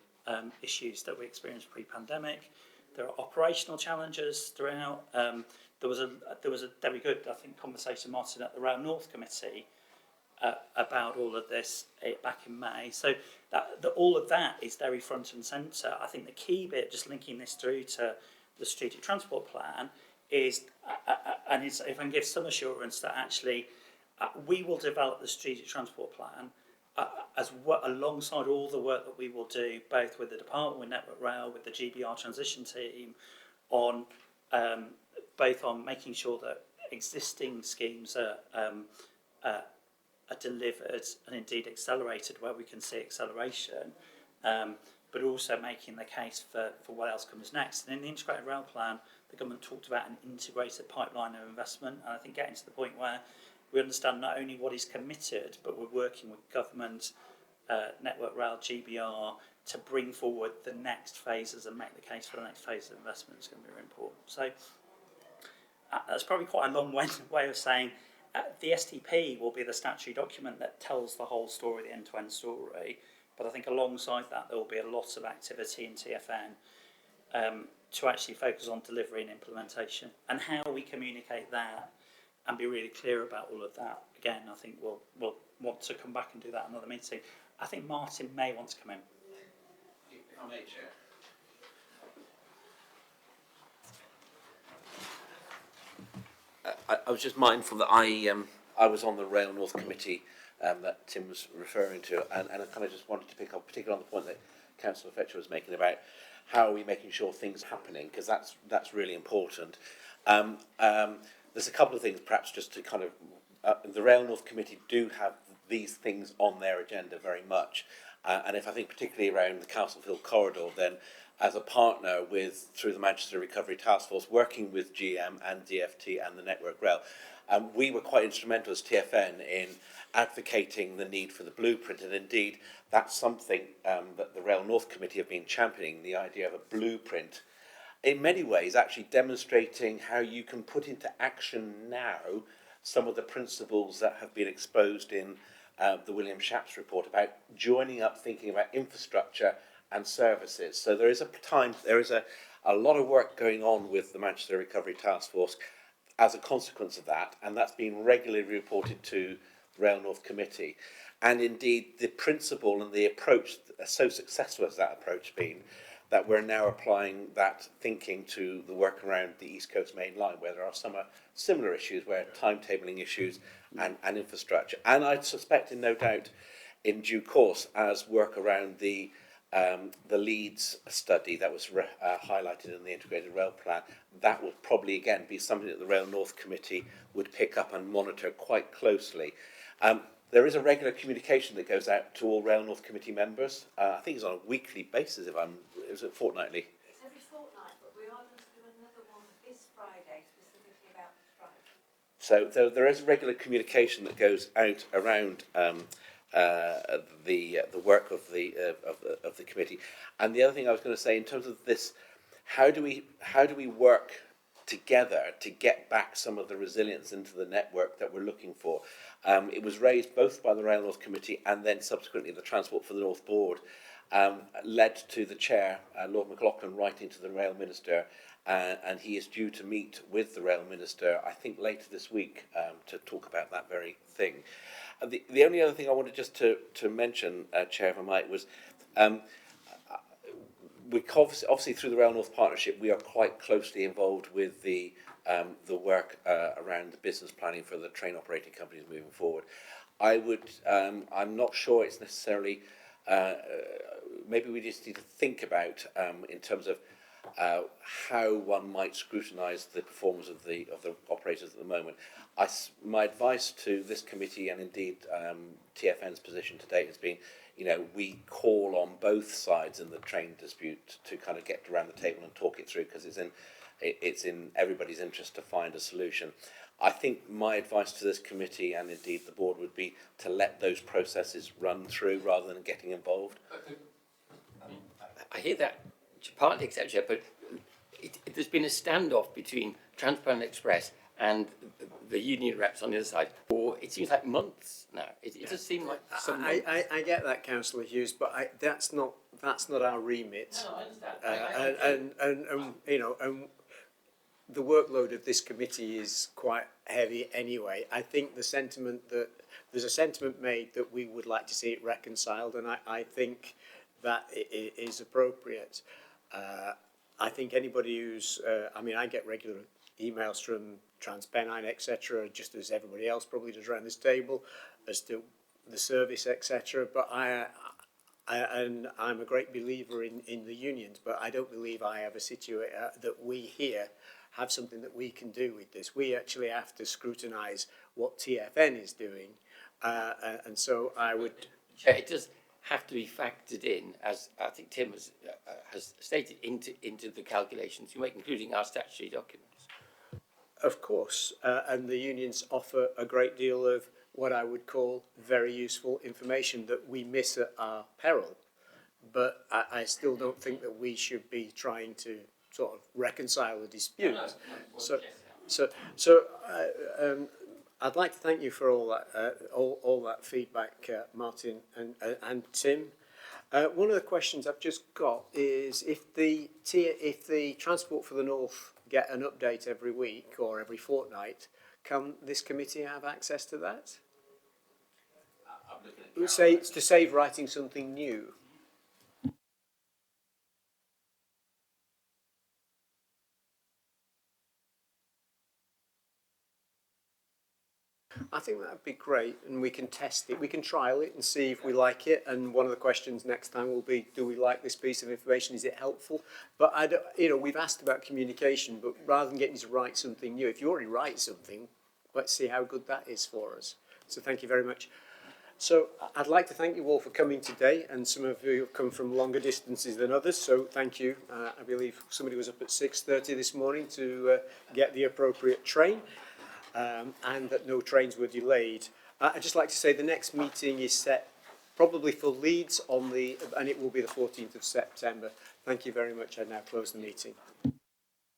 [SPEAKER 14] issues that we experienced pre-pandemic. There are operational challenges throughout. There was a very good, I think, conversation, Martin, at the Rail North Committee about all of this back in May. So all of that is very front and centre. I think the key bit, just linking this through to the strategic transport plan, is, and if I can give some assurance that actually we will develop the strategic transport plan alongside all the work that we will do, both with the department, with Network Rail, with the GBR transition team, on both on making sure that existing schemes are delivered and indeed accelerated where we can see acceleration, but also making the case for what else comes next. And in the integrated rail plan, the government talked about an integrated pipeline of investment, and I think getting to the point where we understand not only what is committed, but we're working with government, Network Rail, GBR, to bring forward the next phases and make the case for the next phase of investment is going to be really important. So that's probably quite a long way of saying the STP will be the statutory document that tells the whole story, the end-to-end story. But I think alongside that, there will be a lot of activity in TFN to actually focus on delivery and implementation, and how we communicate that and be really clear about all of that. Again, I think we'll want to come back and do that in another meeting. I think Martin may want to come in.
[SPEAKER 5] If I may, Chair. I was just mindful that I was on the Rail North Committee that Tim was referring to, and I kind of just wanted to pick up, particularly on the point that Councillor Fletcher was making about how are we making sure things are happening, because that's really important. There's a couple of things, perhaps just to kind of, the Rail North Committee do have these things on their agenda very much, and if I think particularly around the Castlefield corridor, then as a partner through the Manchester Recovery Task Force, working with GM and DFT and the Network Rail, we were quite instrumental as TFN in advocating the need for the blueprint, and indeed that's something that the Rail North Committee have been championing, the idea of a blueprint in many ways actually demonstrating how you can put into action now some of the principles that have been exposed in the William Shapps report about joining up, thinking about infrastructure and services. So there is a lot of work going on with the Manchester Recovery Task Force as a consequence of that, and that's been regularly reported to the Rail North Committee. And indeed, the principle and the approach, so successful has that approach been, that we're now applying that thinking to the work around the East Coast Main Line, where there are some similar issues, where timetabling issues and infrastructure. And I suspect, no doubt, in due course, as work around the Leeds study that was highlighted in the Integrated Rail Plan, that will probably again be something that the Rail North Committee would pick up and monitor quite closely. There is a regular communication that goes out to all Rail North Committee members. I think it's on a weekly basis, is it fortnightly?
[SPEAKER 15] It's every fortnight, but we are going to do another one this Friday, specifically about the strike.
[SPEAKER 5] So there is regular communication that goes out around the work of the committee. And the other thing I was going to say, in terms of this, how do we work together to get back some of the resilience into the network that we're looking for? It was raised both by the Rail North Committee and then subsequently the Transport for the North Board, led to the chair, Lord McLaughlin, writing to the Rail Minister, and he is due to meet with the Rail Minister, I think, later this week to talk about that very thing. The only other thing I wanted just to mention, Chair, if I might, was we obviously through the Rail North Partnership, we are quite closely involved with the work around the business planning for the train operating companies moving forward. I'm not sure it's necessarily, maybe we just need to think about in terms of how one might scrutinise the performance of the operators at the moment. My advice to this committee and indeed TFN's position to date has been, we call on both sides in the train dispute to kind of get around the table and talk it through, because it's in everybody's interest to find a solution. I think my advice to this committee and indeed the board would be to let those processes run through rather than getting involved.
[SPEAKER 3] I hear that, partly accept, but there's been a standoff between Transparent Express and the union reps on the other side for, it seems like, months now. It does seem like some months.
[SPEAKER 1] I get that, Councillor Hughes, but that's not our remit.
[SPEAKER 3] No, I understand.
[SPEAKER 1] And the workload of this committee is quite heavy anyway. I think there's a sentiment made that we would like to see it reconciled, and I think that it is appropriate. I think anybody who's, I get regular emails from TransPennine, etc., just as everybody else probably does around this table, as to the service, etc. But I'm a great believer in the unions, but I don't believe I have a situation that we here have something that we can do with this. We actually have to scrutinise what TFN is doing, and so I would.
[SPEAKER 3] Yeah, it does have to be factored in, as I think Tim has stated, into the calculations you make, including our statutory documents.
[SPEAKER 1] Of course, and the unions offer a great deal of what I would call very useful information that we miss at our peril. But I still don't think that we should be trying to sort of reconcile the dispute. I'd like to thank you for all that feedback, Martin and Tim. One of the questions I've just got is if the Transport for the North get an update every week or every fortnight, can this committee have access to that? To save writing something new. I think that would be great, and we can test it. We can trial it and see if we like it. And one of the questions next time will be, do we like this piece of information? Is it helpful? But we've asked about communication, but rather than getting you to write something new, if you already write something, let's see how good that is for us. So thank you very much. So I'd like to thank you all for coming today, and some of you have come from longer distances than others, so thank you. I believe somebody was up at 6:30 this morning to get the appropriate train. And that no trains were delayed. I'd just like to say the next meeting is set probably for Leeds and it will be the 14th of September. Thank you very much. I now close the meeting.